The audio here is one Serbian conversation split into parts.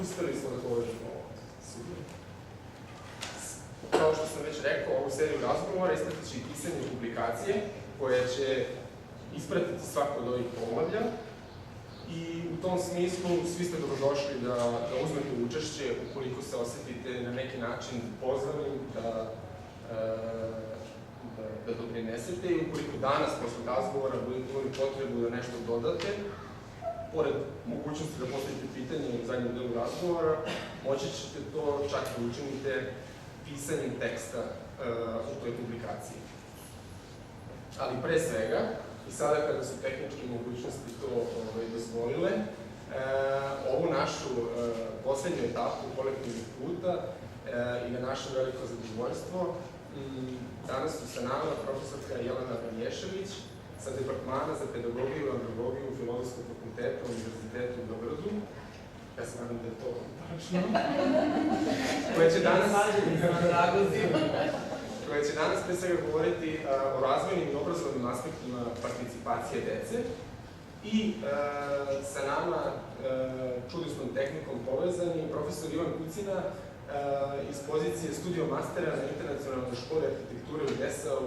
uspeli smo da dođemo ovde. Kao što sam već rekao, ovu seriju razgovora ispratići i pisanje publikacije koje će ispratiti svako od ovih poglavlja i u tom smislu svi ste dobrodošli da uzmete učešće ukoliko se osetite na neki način pozvanim da doprinesete i ukoliko danas posle razgovora budete imali potrebu da nešto dodate, pored mogućnosti da postavite pitanje u zadnjem delu razgovora, moći ćete to čak da učinite pisanjem teksta u toj publikaciji. Ali pre svega, i sada kada su tehničke mogućnosti to dozvolile, ovu našu poslednju etapu kolektivnih puta i na naše veliko zadovoljstvo, danas su sa nama profesorka Jelena Ranješević sa Departmana za pedagogiju i andragogiju Filozofskog fakulteta Univerziteta u Beogradu. Ja se nadam da je to tačno. Koja će danas pre svega govoriti o razvojnim i obrazovnim aspektima participacije dece i sa nama čudesnom tehnikom povezani profesor Ivan Kucina iz pozicije studio mastera na Internacionalnoj školi arhitekture u Dessau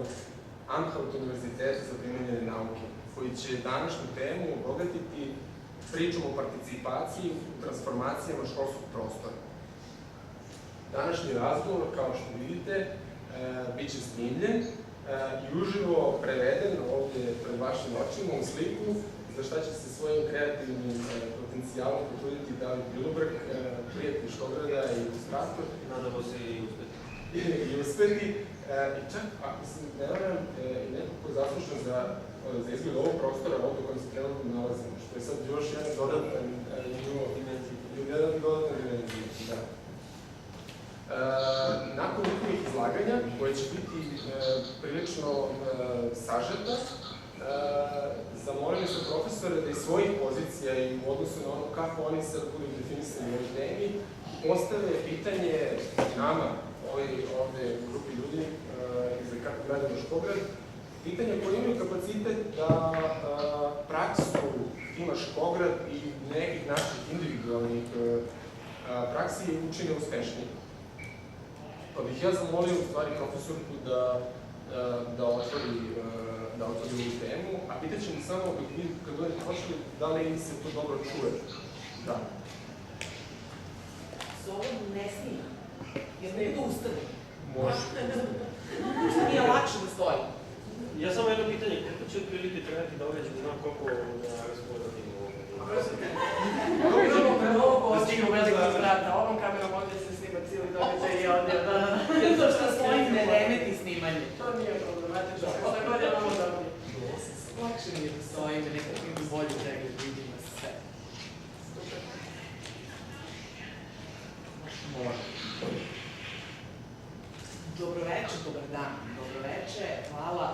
Anhalt Univerziteta za primenjene nauke, koji će današnju temu obogatiti pričom o participaciji u transformacijama školskog prostora. Današnji razgovor, kao što vidite, bit će snimljen i uživo preveden ovde pred vašim očima u sliku, za šta će se svojim kreativnim potencijalom potruditi David Bilobrk, prijatelj Štograda i ilustrator. Nadamo se i uspeti. I uspeti. I čak, ako se ne varam, i neko ko je zaslušan za izgled ovog prostora ovde u kojem se trenutno nalazimo, što je sad još jedan dodatan nivo dimenzije. Nakon njihovih izlaganja, koje će biti prilično sažeta, zamolili su profesore da iz svojih pozicija i u odnosu na ono kako oni sad budu definisani u ovoj temi, postave pitanje nama, ovde u grupi ljudi iz grada Škograd, pitanje koje imaju kapacitet da praksu tima Škograd i nekih naših individualnih praksi učine uspešnije. Pa bih ja zamolio u stvari profesorku da otvori ovu temu, a pitaću mi samo kad budete počeli da li se to dobro čuje. Da. S ovom ne snima, jer ne da ustane. Može. Što mi je lakše da stoji. Ja samo jedno pitanje, kako će otprilike trajati događaj, da znam koliko razgovora imamo ovdje? Da stignu veliko zbrata, ovom kamerom ovdje se snima cijeli događaj i ovdje, da. To što stojim ne remeti snimanje. To nije problematično, što god je ovo dobije. Lakše mi je da stojim, nekako imam bolju pregled, vidim na sve. Dobroveče, dobar dan, dobroveče, hvala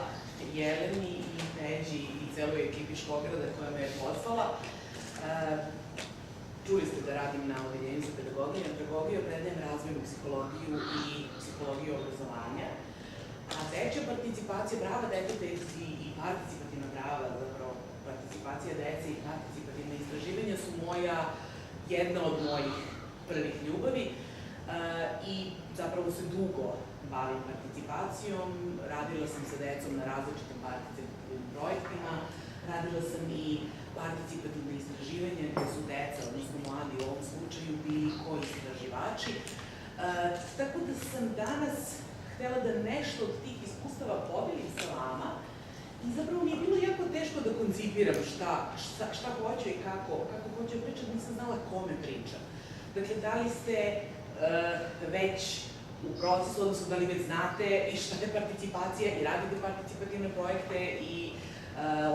Jeleni i Peđi i celoj ekipi Škograda koja me je pozvala. Čuli ste da radim na odeljenju za pedagogiju i andragogiju, predajem razvojnu psihologiju i psihologiju obrazovanja. A dečja participacija prava deteta i participativna prava, zapravo participacija dece i participativne istraživanja su jedna od mojih prvih ljubavi i zapravo se dugo bavim participacijom, radila sam sa decom na različitim participativnim projektima, radila sam i participativne istraživanje gde su deca, odnosno mladi u ovom slučaju, bili ko-istraživači. Tako da sam danas htela da nešto od tih iskustava podelim sa vama i zapravo mi je bilo jako teško da koncipiram šta hoću i kako hoću da pričam, nisam znala kome pričam. Dakle, da li ste već u procesu, odnosno da li već znate i šta je participacija i radite participativne projekte i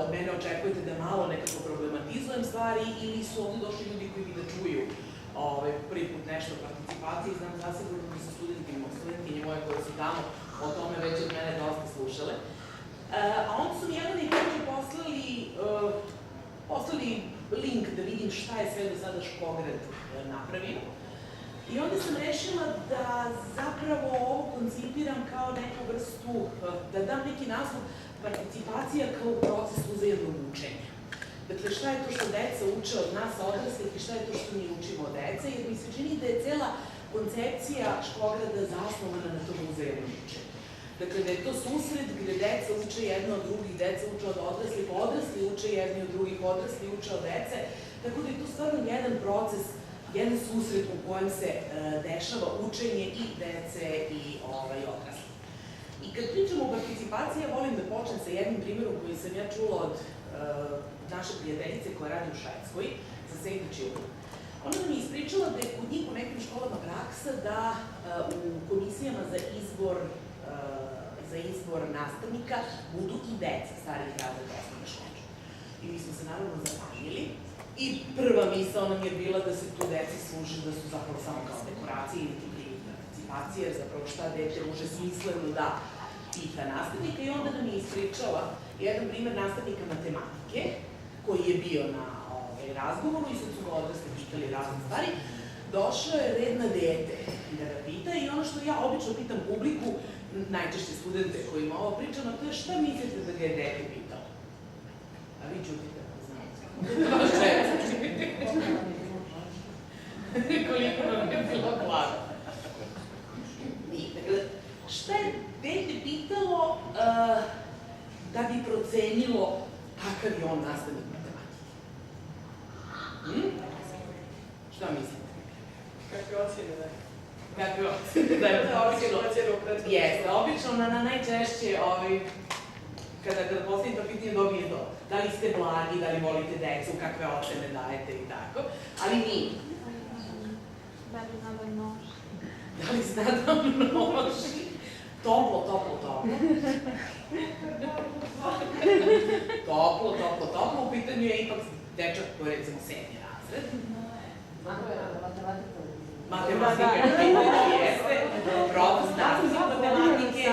od mene očekujete da malo nekako problematizujem stvari ili su ovdje došli ljudi koji bi da čuju prvi put nešto o participaciji. Znam zasigurno da su studentkinje moje koje su tamo o tome već od mene dosta slušale. A onda su mi Jelena i Peđa poslali link da vidim šta je sve do sada Škograd napravio. I onda sam rešila da zapravo ovo koncipiram kao neku vrstu, da dam neki naslov participacija kao proces uzajamnog učenja. Dakle, šta je to što deca uče od nas odraslih i šta je to što mi učimo od deca, jer mi se čini da je cela koncepcija školograda zasnovana na tom uzajamnom učenju. Dakle, da je to susret gde deca uče jedno od drugih, deca uče od odraslih, odrasli uče jedni od drugih, odrasli uče od dece, tako da je to stvarno jedan proces, jedan susret u kojem se dešava učenje i dece i odrasli. I kad pričamo o participaciji, ja volim da počnem sa jednim primjerom koji sam ja čula od naše prijateljice koja radi u Švedskoj, za Save the Children. Ona nam je ispričala da je kod njih u nekim školama praksa da u komisijama za izbor nastavnika budu i deca starijih razreda osnovne škole. I mi smo se naravno zapanjili i prva misao nam je bila da se tu deci služi da su zapravo samo kao dekoracije ili ti primi participacije, jer zapravo šta dete može smisleno da pita nastavnika i onda nam je ispričala jedan primer nastavnika matematike koji je bio na razgovoru i sad su ga odrasli pitali razne stvari. Došao je red na dete da ga pita i ono što ja obično pitam publiku, najčešće studente kojima ovo pričam, to je šta mislite da ga je dete pitao? A vi čutite, znate. Vaš čet. Koliko vam je bilo glavno. Šta je dete pitalo da bi procenilo kakav je on nastavnik matematike? Šta mislite? Kakve ocjene daje? Kakve ocjene daje? Jeste, obično na najčešće, kada postavim to pitanje dobije to. Da li ste blagi, da li volite decu, kakve ocene dajete i tako. Ali mi. Da li zna da množi? Da li zna da množi? Toplo. Toplo. U pitanju je ipak dečak koji je recimo 7. razred. Matematika jeste. Profesor, nastavnik matematike.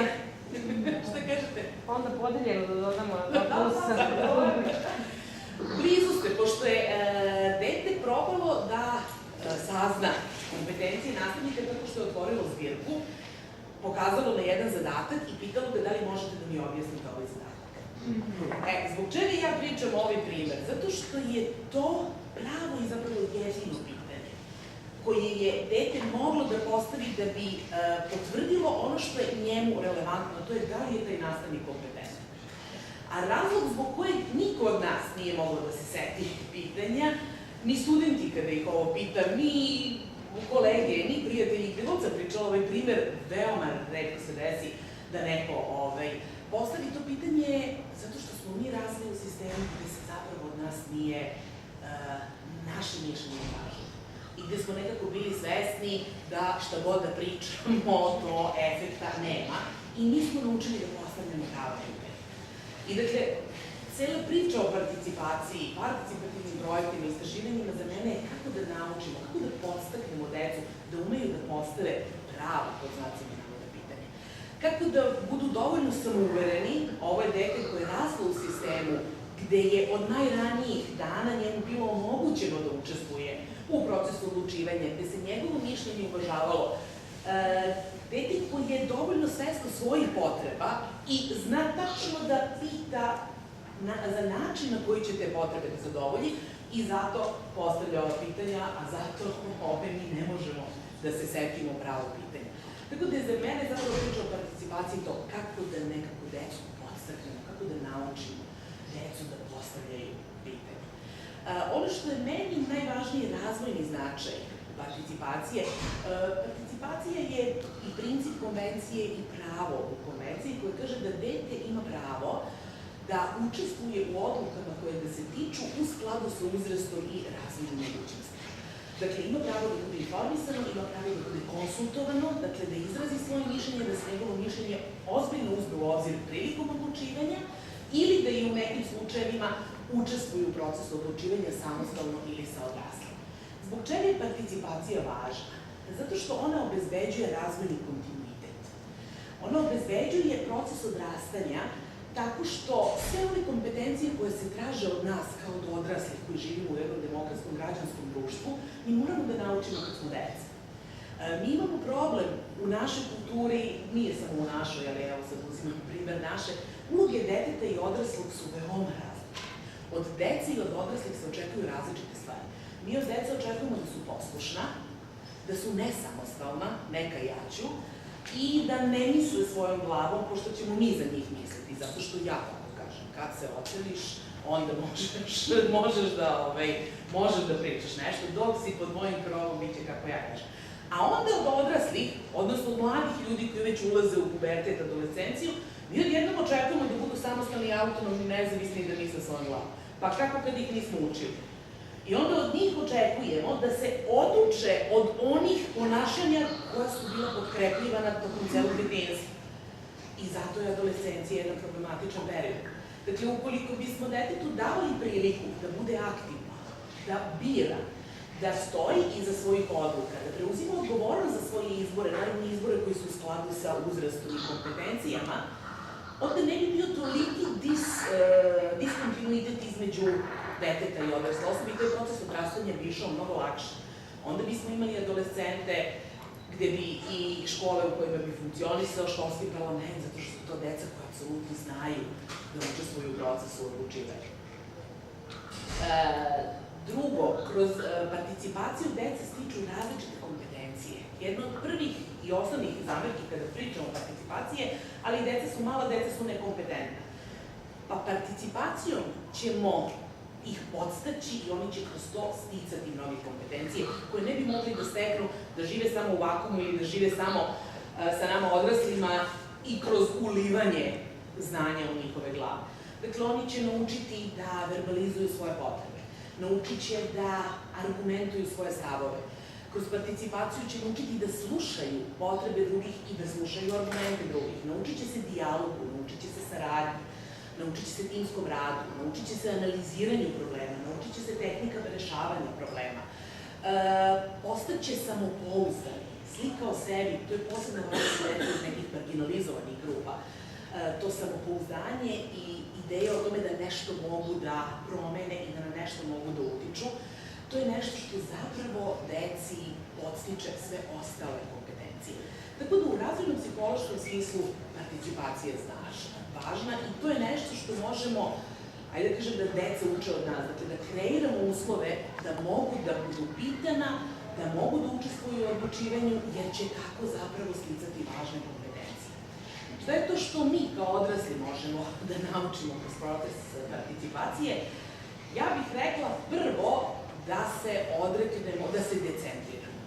Šta kažete? Onda podeljeno da dodamo na plus. Blizu ste, pošto je dete probalo da sazna kompetencije nastavnika tako što je otvorilo zbirku, pokazalo na jedan zadatak i pitalo ga da li možete da mi objasnite ovaj zadatak. Zbog čega ja pričam ovaj primer? Zato što je to pravo i zapravo jedino pitanje koje je dete moglo da postavi da bi potvrdilo ono što je njemu relevantno, to je da li je taj nastavnik kompetentan. A razlog zbog kojeg niko od nas nije moglo da se seti pitanja, ni studenti kada ih ovo pitam, ni kolege, ni prijatelji, gde god sam pričala ovaj primer, veoma retko se desi da neko postavi to pitanje zato što smo mi rasli u sistemu gde se zapravo od nas nije naše mišljenje važno. I gde smo nekako bili svesni da šta god da pričamo, to efekta nema. I nismo naučili da postavljamo prava pitanja. I dakle, cela priča o participaciji, participativnim projektima, istraživanjima za mene je kako da naučimo, kako da podstaknemo decu da umeju da postave pravo pod znacima navoda pitanja. Kako da budu dovoljno samouvereni, ovo je dete koje je raslo u sistemu gde je od najranijih dana njemu bilo omogućeno da učestvuje u procesu odlučivanja, gde se njegovo mišljenje uvažavalo. Dete koji je dovoljno svesno svojih potreba i zna tačno da pita za način na koji će te potrebe da zadovolji i zato postavlja ova pitanja, a zato mi ne možemo da se setimo pravo pitanja. Tako da je za mene zapravo priča o participaciji to kako da nekako decu podstaknemo, kako da naučimo decu da postavljaju pitanja. Ono što je meni najvažniji razvojni značaj participacije, participacija je i princip konvencije i pravo u konvenciji koje kaže da dete ima pravo da učestvuje u odlukama koje da se tiču u skladu sa uzrastom i razvojnim mogućnostima. Dakle, ima pravo da bude informisano, ima pravo da bude konsultovano, dakle da izrazi svoje mišljenje, da se njegovo mišljenje ozbiljno uzme u obzir prilikom odlučivanja ili da i u nekim slučajevima učestvuje u procesu odlučivanja samostalno ili sa odraslim. Zbog čega je participacija važna? Zato što ona obezbeđuje razvojni kontinuitet. Ona obezbeđuje proces odrastanja tako što sve one kompetencije koje se traže od nas kao od odraslih koji živimo u jednom demokratskom građanskom društvu, mi moramo da naučimo kad smo deca. Mi imamo problem u našoj kulturi, nije samo u našoj, ali evo sad uzimam primer naše, uloge deteta i odraslog su veoma različite. Od dece i od odraslih se očekuju različite stvari. Mi od dece očekujemo da su poslušna, da su nesamostalna, neka jaču, i da ne misle svojom glavom, pošto ćemo mi za njih misliti, zato što ja tako kažem, kad se odseliš, onda možeš da pričaš nešto, dok si pod mojim krovom bit će kako ja kažem. A onda od odraslih, odnosno od mladih ljudi koji već ulaze u pubertet, adolescenciju, mi odjednom očekujemo da budu samostalni, autonomni, nezavisni i da misle svojom glavom. Pa kako kad ih nismo učili? I onda od njih očekujemo da se oduče od onih ponašanja koja su bila potkrepljivana tokom celog detinjstva. I zato je adolescencija jedan problematičan period. Dakle, ukoliko bismo detetu davali priliku da bude aktivno, da bira, da stoji iza svojih odluka, da preuzima odgovornost za svoje izbore, naravno izbore koji su u skladu sa uzrastom i kompetencijama, onda ne bi bio toliki diskontinuitet između deteta i odrasle osobe i taj proces odrastanja bi išao mnogo lakše. Onda bismo imali adolescente gde bi i škole u kojima bi funkcionisao školski parlament, zato što su to deca koja apsolutno znaju da učestvuju u procesu odlučivanja. Drugo, kroz participaciju deca stiču različite kompetencije. Jedna od prvih i osnovnih zamerki kada pričamo o participaciji, ali deca su mala, deca su nekompetentna. Pa participacijom ćemo ih podstaći i oni će kroz to sticati mnoge kompetencije koje ne bi mogli da steknu, da žive samo u vakumu ili da žive samo sa nama odraslima i kroz ulivanje znanja u njihove glave. Dakle, oni će naučiti da verbalizuju svoje potrebe, naučit će da argumentuju svoje stavove. Kroz participaciju će naučiti da slušaju potrebe drugih i da slušaju argumente drugih. Naučit će se dijalogu, naučit će se saradnju, naučit će se timskom radu, naučit će se analiziranju problema, naučit će se tehnikama rešavanja problema. Postaće samopouzdani, slika o sebi, to je posebna važna ideja iz nekih marginalizovanih grupa. To samopouzdanje i ideja o tome da nešto mogu da promene i da na nešto mogu da utiču, to je nešto što zapravo deci podstiče sve ostale kompetencije. Tako da u razvojnom psihološkom smislu participacija je važna i to je nešto što možemo, ajde da kažem da deca uče od nas, dakle da kreiramo uslove da mogu da budu pitana, da mogu da učestvuju u odlučivanju, jer će tako zapravo sticati važne kompetencije. Šta je to što mi kao odrasli možemo da naučimo kroz proces participacije? Ja bih rekla prvo da se odreknemo, da se decentriramo.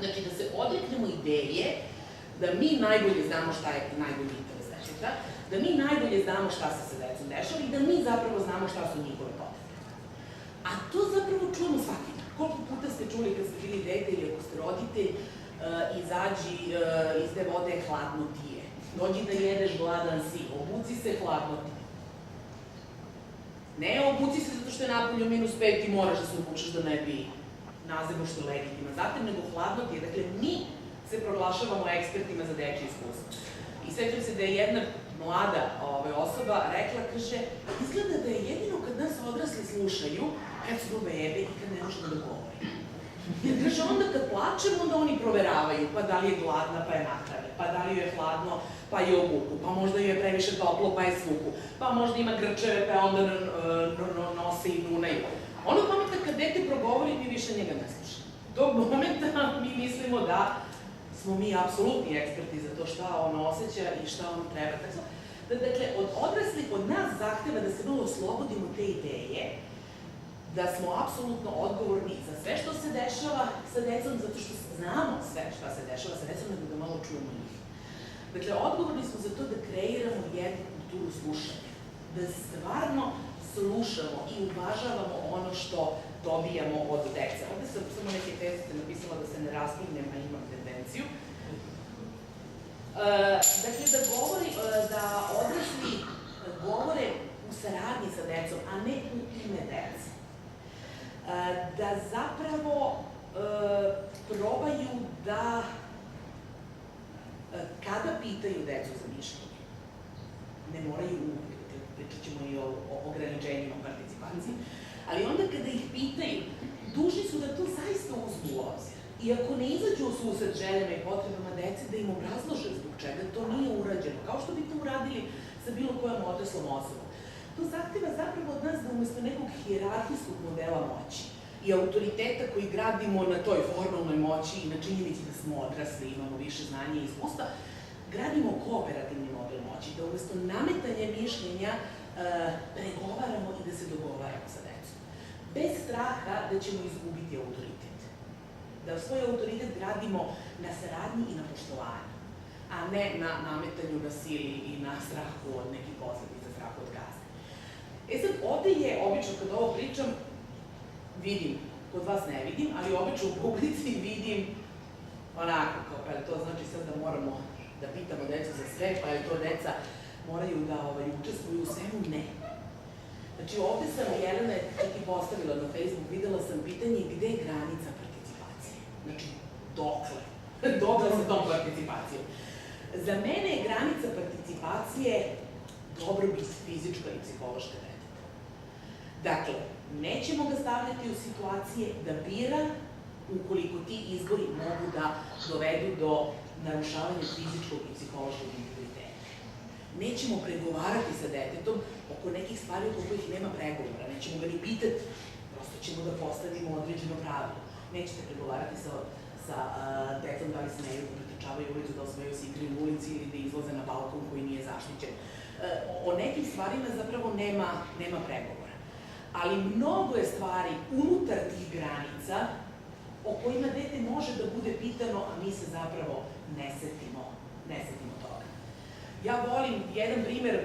Znači da se odreknemo ideje da mi najbolje znamo šta je najbolji interes deteta, da mi najbolje znamo šta se sa decom dešava i da mi zapravo znamo šta su njihove potrebe. A to zapravo čujemo svaki dan. Koliko puta ste čuli kad ste bili dete ili ako ste roditelj, izađi iz te vode, hladno ti je. Dođi da jedeš, gladan si, obuci se, hladno ti je. Ne obuci se zato što je napolju -5 i moraš da se obučeš da ne bi nazivno što je legitima zatim, nego hladno ti je. Dakle, mi se proglašavamo ekspertima za dečje iskustvo. I sećam se da je jedna mlada osoba rekla, kaže, izgleda da je jedino kad nas odrasli slušaju, kad su bebe i kad ne možemo da govori. Jer kaže, onda kad plačemo, onda oni proveravaju, pa da li je gladna, pa je nahrane, pa da li joj je hladno, pa je obuku, pa možda joj je previše toplo, pa je svuku, pa možda ima grčeve, pa onda nose i nunaju. Onog momenta kad dete progovori, mi više njega ne slušamo. Tog momenta mi mislimo da smo mi apsolutni eksperti za to šta on osjeća i šta on treba. Dakle, od odraslih od nas zahteva da se malo oslobodimo te ideje, da smo apsolutno odgovorni za sve što se dešava sa decom, zato što znamo sve šta se dešava sa decom, nego da malo čujemo njih. Dakle, odgovorni smo za to da kreiramo jednu kulturu slušanja, da stvarno slušamo i uvažavamo ono što dobijamo od dece. Ovde sam samo neke tezice napisala da se ne raspignem, a imam tendenciju. Dakle, da odrasli govore u saradnji sa decom, a ne u ime dece. Da zapravo probaju da, kada pitaju decu za mišljenje, ne moraju uvijek, pričat ćemo i o ograničenjima participacije, ali onda kada ih pitaju, dužni su da to zaista uzmu u obzir. I ako ne izađu u susret željama i potrebama dece, da im obrazlože zbog čega to nije urađeno, kao što bi to uradili sa bilo kojom odraslom osobom. To zahteva zapravo od nas da umesto nekog hijerarhijskog modela moći i autoriteta koji gradimo na toj formalnoj moći i na činjenici da smo odrasli, imamo više znanja i iskustva, gradimo kooperativni model moći, da umesto nametanja mišljenja pregovaramo i da se dogovaramo sa decom. Bez straha da ćemo izgubiti autoritet. Da svoj autoritet gradimo na saradnji i na poštovanju, a ne na nametanju na sili i na strahu od nekih posledica, strahu od kazne. Sad, ovde je, obično kad ovo pričam, vidim, kod vas ne vidim, ali obično u publici vidim onako, kao, pa to znači sad da moramo da pitamo decu za sve, pa je to deca moraju da učestvuju u svemu, ne. Znači, ovde sam, Jelena je čak i postavila na Facebook, videla sam pitanje gde je granica participacije. Znači, dokle? Dokle sa tom participacijom? Za mene je granica participacije dobrobit fizička i psihološka deteta. Dakle, nećemo ga stavljati u situacije da bira ukoliko ti izbori mogu da dovedu do narušavanja fizičkog i psihološkog integriteta. Nećemo pregovarati sa detetom oko nekih stvari oko kojih nema pregovora, nećemo ga ni pitati, prosto ćemo da postavimo određeno pravilo. Nećete pregovarati sa decom da li smeju da pretrčavaju ulicu, da li smeju da se igraju u ulici ili da izlaze na balkon koji nije zaštićen. O nekim stvarima zapravo nema pregovora. Ali mnogo je stvari unutar tih granica o kojima dete može da bude pitano, a mi se zapravo ne setimo toga. Ja volim jedan primer,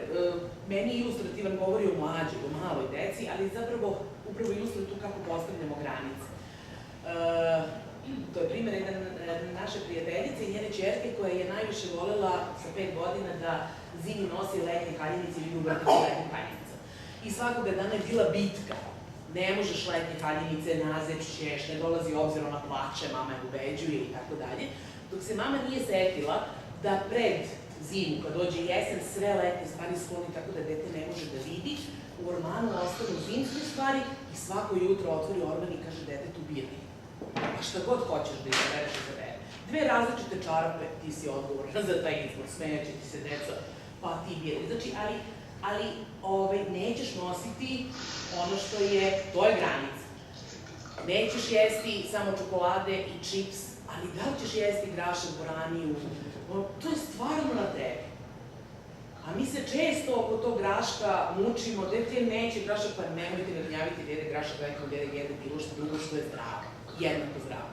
meni ilustrativan govori o mlađoj, o maloj deci, ali zapravo upravo ilustruje tu kako postavljamo granice. To je primer naše prijateljice i njene ćerke koja je najviše volela sa 5 godina da zimi nosi letnje haljinice i idu u vrtiću letnje haljinice. I svakoga dana je bila bitka. Ne možeš letnje haljinice, nazeć ćeš, ne dolazi obzir, ona plače, mama je ubeđuje i tako dalje. Dok se mama nije setila da pred zimu, kad dođe jesen, sve letnje stvari skloni tako da dete ne može da vidi, u ormanu ostanu zimske stvari i svako jutro otvori orman i kaže detetu biraj. A šta god hoćeš da izabereš i zabere. 2 različite čarape, ti si odgovorna za taj izbor, smejaće ti se deca, pa ti biraj. Znači, ali nećeš nositi ono što je, to je granica. Nećeš jesti samo čokolade i čips, ali da li ćeš jesti grašak, boraniju, to je stvarno na tebi. A mi se često oko tog graška mučimo, dete neće grašak, pa nemojte ne gnjaviti dede grašak, rekao dede jede bilo što drugo što je zdravo, jednako zdravo.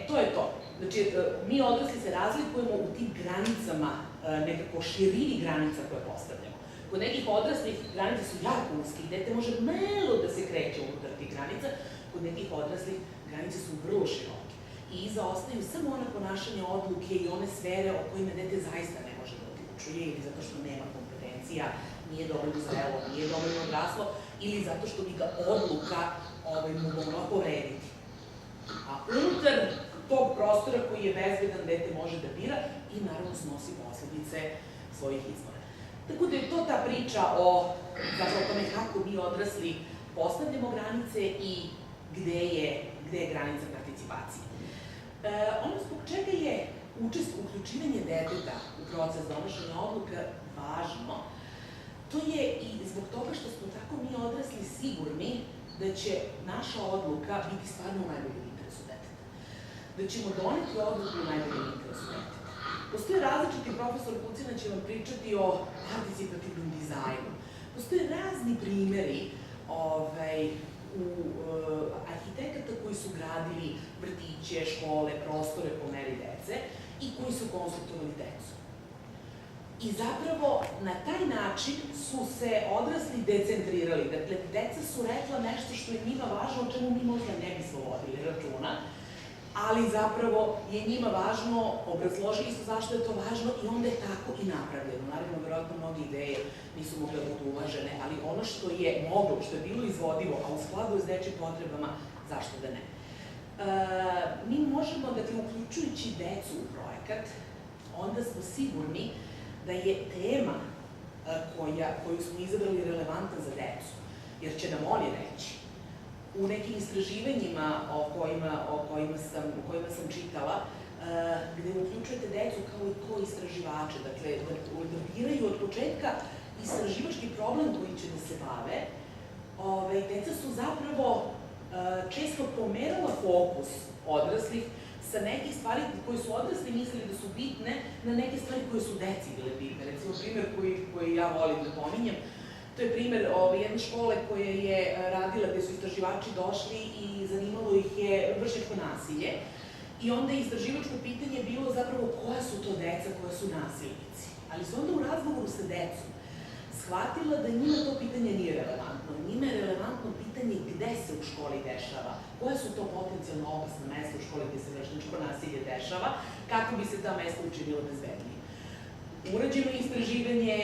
To je to. Znači, mi odrasli se razlikujemo u tim granicama, nekako širini granica koje postavljamo. Kod nekih odraslih granice su jako uske i dete može malo da se kreće unutar tih granica, kod nekih odraslih granice su vrlo široke. I iza ostaju samo one ponašanja, odluke i one sfere o kojima dete zaista ne može da odlučuje ili zato što nema kompetencija, nije dovoljno zrelo, nije dovoljno odraslo ili zato što bi ga odluka mogla povrediti. A unutar tog prostora koji je bezbedan, dete može da bira i naravno snosi posledice svojih izbora. Tako da je to ta priča o tome kako mi odrasli postavljamo granice i gde je granica participacije. Ono zbog čega je uključivanje deteta u proces donošenja odluka važno, to je i zbog toga što smo tako mi odrasli sigurni da će naša odluka biti stvarno u najboljem interesu deteta. Da ćemo doneti odluku u najboljem interesu deteta. Postoje različiti, profesor Kucina će vam pričati o participativnom dizajnu. Postoje razni primeri arhitekata koji su gradili vrtiće, škole, prostore po meri dece i koji su konstruktovali decu. I zapravo na taj način su se odrasli decentrirali. Dakle, deca su rekla nešto što je njima važno, o čemu mi možda ne bismo vodili računa, ali zapravo je njima važno, obrazložili su zašto je to važno i onda je tako i napravljeno. Naravno, verovatno mnogi ideje nisu mogle da budu uvažene, ali ono što je moglo, što je bilo izvodivo, a u skladu s dečjim potrebama, zašto da ne? Mi možemo, dakle, uključujući decu u projekat, onda smo sigurni da je tema koju smo izabrali relevantna za decu, jer će nam oni reći. U nekim istraživanjima o kojima sam čitala, gde uključujete decu kao istraživače, dakle, da biraju od početka istraživački problem koji će da se bave, deca su zapravo često pomerala fokus odraslih sa nekih stvari koje su odrasli mislili da su bitne na neke stvari koje su deci bile bitne. Recimo, primer koji ja volim da pominjem, to je primer jedne škole koja je radila gde su istraživači došli i zanimalo ih je vršnjačko nasilje. I onda je istraživačko pitanje bilo zapravo koja su to deca koja su nasilnici. Ali su onda u razgovoru sa decom shvatila da njima to pitanje nije relevantno. Njima je relevantno pitanje gde se u školi dešava, koja su to potencijalno opasna mesta u školi gde se vršnjačko nasilje dešava, kako bi se ta mesta učinila bezbednije. Urađeno je istraživanje,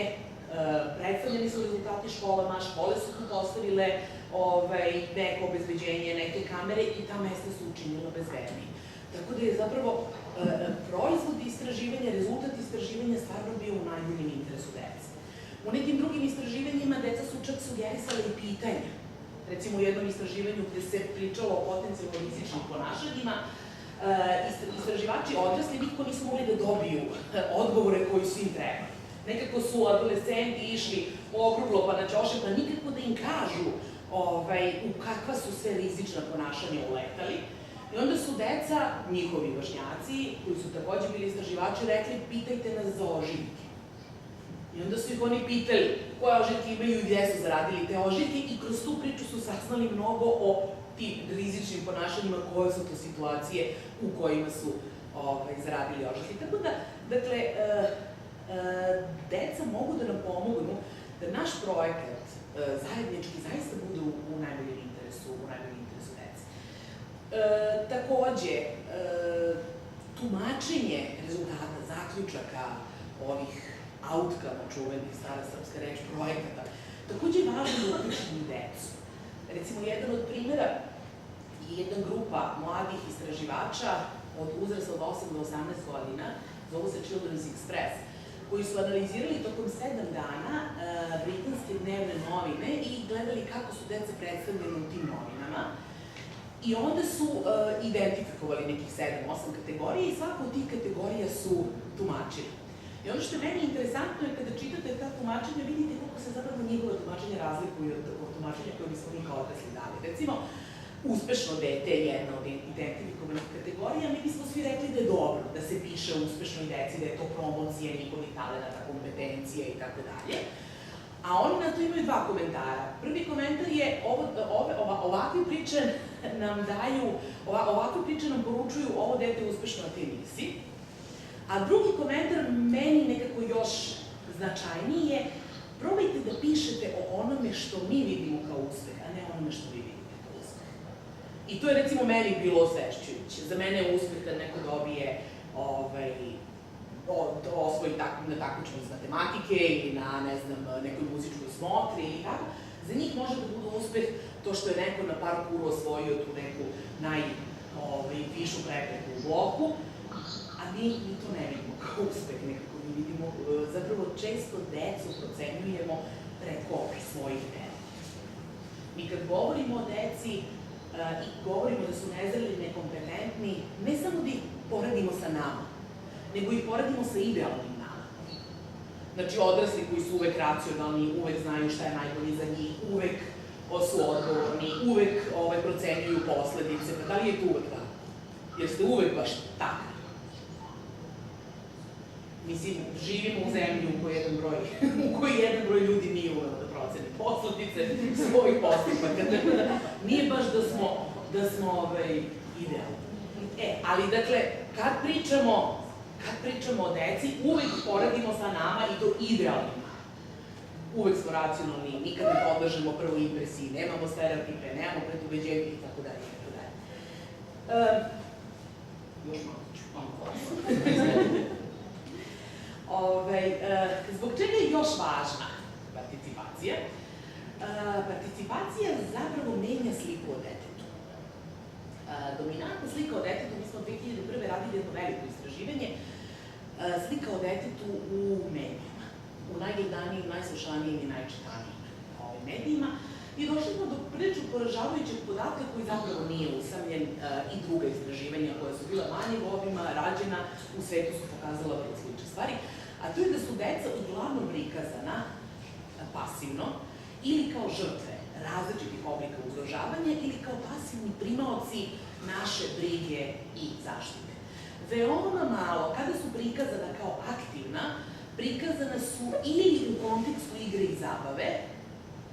predstavljeni su rezultati školama, škole su tu postavile neko obezbeđenje, neke kamere i ta mesta su učinila bezbednije. Tako da je zapravo proizvod istraživanja, rezultat istraživanja stvarno bio u najboljem interesu dece. U nekim drugim istraživanjima deca su čak sugerisala i pitanja. Recimo u jednom istraživanju gde se pričalo o potencijalno rizičnim ponašanjima, istraživači odrasli nikako nisu mogli da dobiju odgovore koji su im trebali. Nekako su adolescenti išli okruglo pa na ćoše, pa nikako da im kažu u kakva su sve rizična ponašanja uletali. I onda su deca, njihovi vršnjaci, koji su takođe bili istraživači, rekli pitajte nas za ožiljke. I onda su ih oni pitali koje ožiljke imaju i gdje su zaradili te ožiljke i kroz tu priču su saznali mnogo o tim rizičnim ponašanjima, koje su to situacije u kojima su zaradili ožiljke. Tako da, dakle, deca mogu da nam pomognu da naš projekat zajednički zaista bude u najboljem interesu dece. Takođe, tumačenje rezultata, zaključaka ovih outcome, čuvenih, stara srpska reč, projekata, takođe je važno da uključimo i decu. Recimo, jedan od primjera je jedna grupa mladih istraživača od uzrasta od 8 do 18 godina, zovu se Children's Express, koji su analizirali tokom 7 dana britanske dnevne novine i gledali kako su deca predstavljene u tim novinama. I onda su identifikovali nekih 7-8 kategorija i svaka od tih kategorija su tumačili. I ono što je meni interesantno je kada čitate ta tumačenja, vidite kako se zapravo njegove tumačenja razlikuju od tumačenja koje bismo mi kao odrasli dali. Recimo, uspešno dete je jedna od identifikovanih kategorija, mi bismo svi rekli da je dobro da se piše o uspešnoj deci, da je to promocija njihovih talenata, kompetencije i tako dalje. A oni na to imaju dva komentara. Prvi komentar je ovakve priče nam daju, ovakve priče nam poručuju ovo dete je uspešno, a ti nisi. A drugi komentar, meni nekako još značajniji je, probajte da pišete o onome što mi vidimo kao uspeh, a ne onome što vi vidite kao uspeh. I to je recimo meni bilo osvešćujuće. Za mene je uspeh kad neko dobije osvoji na takmičenju iz matematike ili na, ne znam, nekoj muzičkoj smotri ili tako. Za njih može da bude uspeh to što je neko na parkouru osvojio tu neku najvišu prepreku u bloku, a mi to ne vidimo kao uspeh nekako. Mi vidimo, zapravo često decu procenjujemo preko svojih mera. Mi kad govorimo o deci i govorimo da su nezreli, nekompetentni, ne samo da ih poredimo sa nama, nego ih poredimo sa idealnim nama. Znači, odrasli koji su uvek racionalni, uvek znaju šta je najbolje za njih, uvek su odgovorni, uvek procenjuju posledice. Pa da li je to uvek tako? Jer ste uvek baš tako. Mislim, živimo u zemlji u kojoj jedan broj ljudi nije uvek da proceni posledice svojih postupaka. Nije baš da smo idealni. Ali, dakle, kad pričamo o deci, uvek poredimo sa nama i to idealnim. Uvek smo racionalni, nikad ne podležemo prvoj impresiji, nemamo stereotipe, nemamo predubeđenje i tako dalje. Još malo ću, zbog čega je još važna participacija? Participacija zapravo menja sliku o detetu. Dominantna slika o detetu, mi smo 2001. radili jedno veliko istraživanje, slika o detetu u medijima, u najgledanijim, najslušanijim i najčitanijim medijima. I došli smo do prilično poražavajućeg podatka koji zapravo nije usamljen i druga istraživanja koja su bila manjeg obima, rađena, u svetu su pokazala vrlo slične stvari, a to je da su deca uglavnom prikazana pasivno, ili kao žrtve različitih oblika ugrožavanja, ili kao pasivni primaoci naše brige i zaštite. Veoma malo, kada su prikazana kao aktivna, prikazana su ili u kontekstu igre i zabave,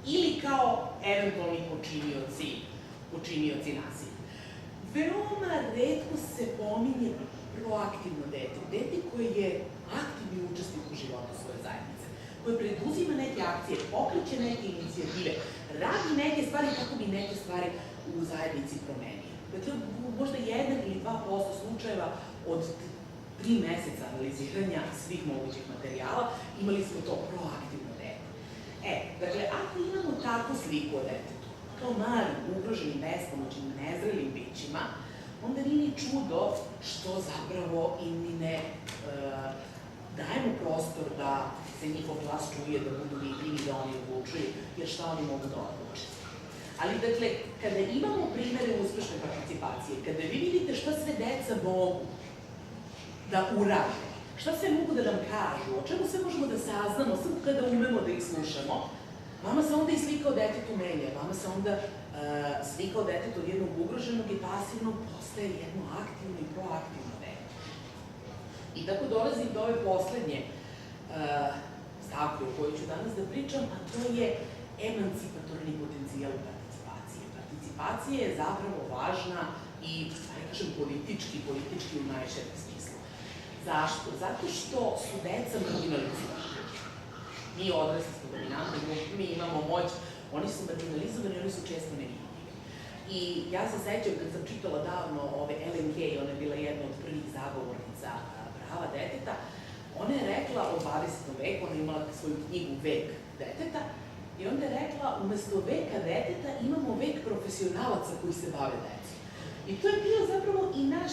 ili kao eventualni počinioci nasilja. Veoma retko se pominje proaktivno dete, dete koje je aktivni učesnik u životu svoje zajednice, koje preduzima neke akcije, pokreće neke inicijative, radi neke stvari kako bi neke stvari u zajednici promenio. Dakle, možda 1 ili 2% slučajeva od 3 meseca analiziranja svih mogućih materijala imali smo to proaktivno dete. Dakle, ako imamo takvu sliku o detetu, kao malim, ugroženim, bespomoćnim, nezrelim bićima, onda nije ni čudo što zapravo im mi ne dajemo prostor da se njihov glas čuje, da budu vidljivi, da oni odlučuju, jer šta oni mogu da odluče. Ali, dakle, kada imamo primere uspešne participacije, kada vi vidite šta sve deca mogu da urade, šta sve mogu da nam kažu, o čemu sve možemo da saznamo, samo kada umemo da ih slušamo, vama se onda i slika o detetu menja, vama se onda slika o detetu od jednog ugroženog i pasivnog postaje jedno aktivno i proaktivno dete. I tako dolazim do ove poslednje stavke o kojoj ću danas da pričam, a to je emancipatorni potencijal participacije. Participacija je zapravo važna i, da kažem, politički u najširem smislu. Zašto? Zato što su deca marginalizovana. Mi odrasli smo dominantni, mi imamo moć, oni su marginalizovani, oni su često nevidljivi. I ja se sećam kad sam čitala davno Ellen Key, ona je bila jedna od prvih zagovornica prava deteta, ona je rekla o 20. veku, ona je imala svoju knjigu Vek deteta, i onda je rekla, umesto veka deteta imamo vek profesionalaca koji se bave decom. I to je bio zapravo i naš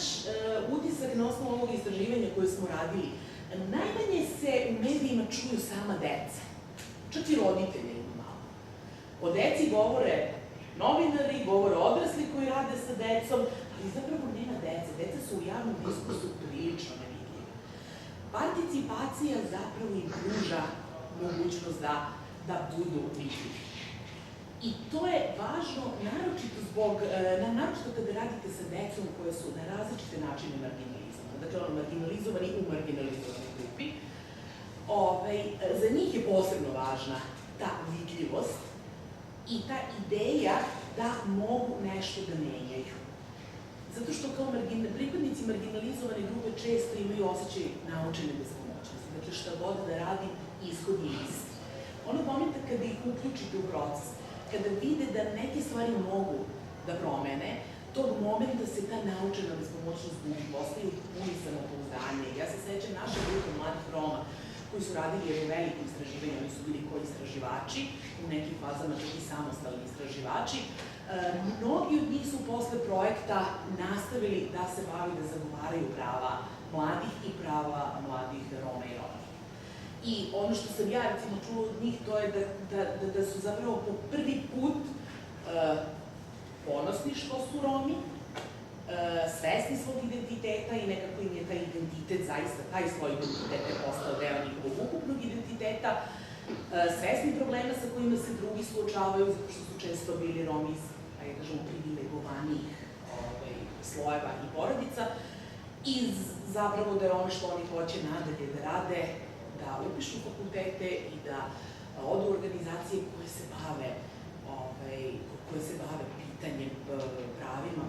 utisak na osnovu ovog istraživanja koje smo radili. Najmanje se u medijima čuju sama deca, čak i roditelje ima malo. O deci govore novinari, govore odrasli koji rade sa decom, ali zapravo nema dece. Deca su u javnom diskursu prilično nevidljiva. Participacija zapravo im pruža mogućnost da budu vidljivi. I to je važno naročito kada radite sa decom koje su na različite načine marginalizovane. Dakle, marginalizovani u marginalizovanoj grupi. Za njih je posebno važna ta vidljivost i ta ideja da mogu nešto da menjaju. Zato što kao pripadnici marginalizovane grupe često imaju osjećaj naučene bespomoćnosti. Dakle, šta god da radim, ishod je isti. Onog momenta kada ih uključite u proces, kada vide da neke stvari mogu da promene, tog momenta se ta naučena bespomoćnost gubi, postaju puni samopouzdanje. Ja se sećam naše grupe mladih Roma koji su radili jedno veliko istraživanje, oni su bili koji istraživači, u nekim fazama čak i samostalni istraživači. Mnogi od njih su posle projekta nastavili da se bavi da zagovaraju prava mladih i prava mladih Roma i Roma. I ono što sam ja recimo čula od njih, to je da su zapravo po prvi put ponosni što su Romi, svesni svog identiteta i nekako im je taj identitet, zaista taj svoj identitet je postao deo njihovog ukupnog identiteta, svesni problema sa kojima se drugi suočavaju, zato što su često bili Romi iz, da kažemo, privilegovanijih slojeva i porodica, i zapravo da je ono što oni hoće nadalje da rade, da upišu fakultete i da odu organizacije koje se bave pitanjem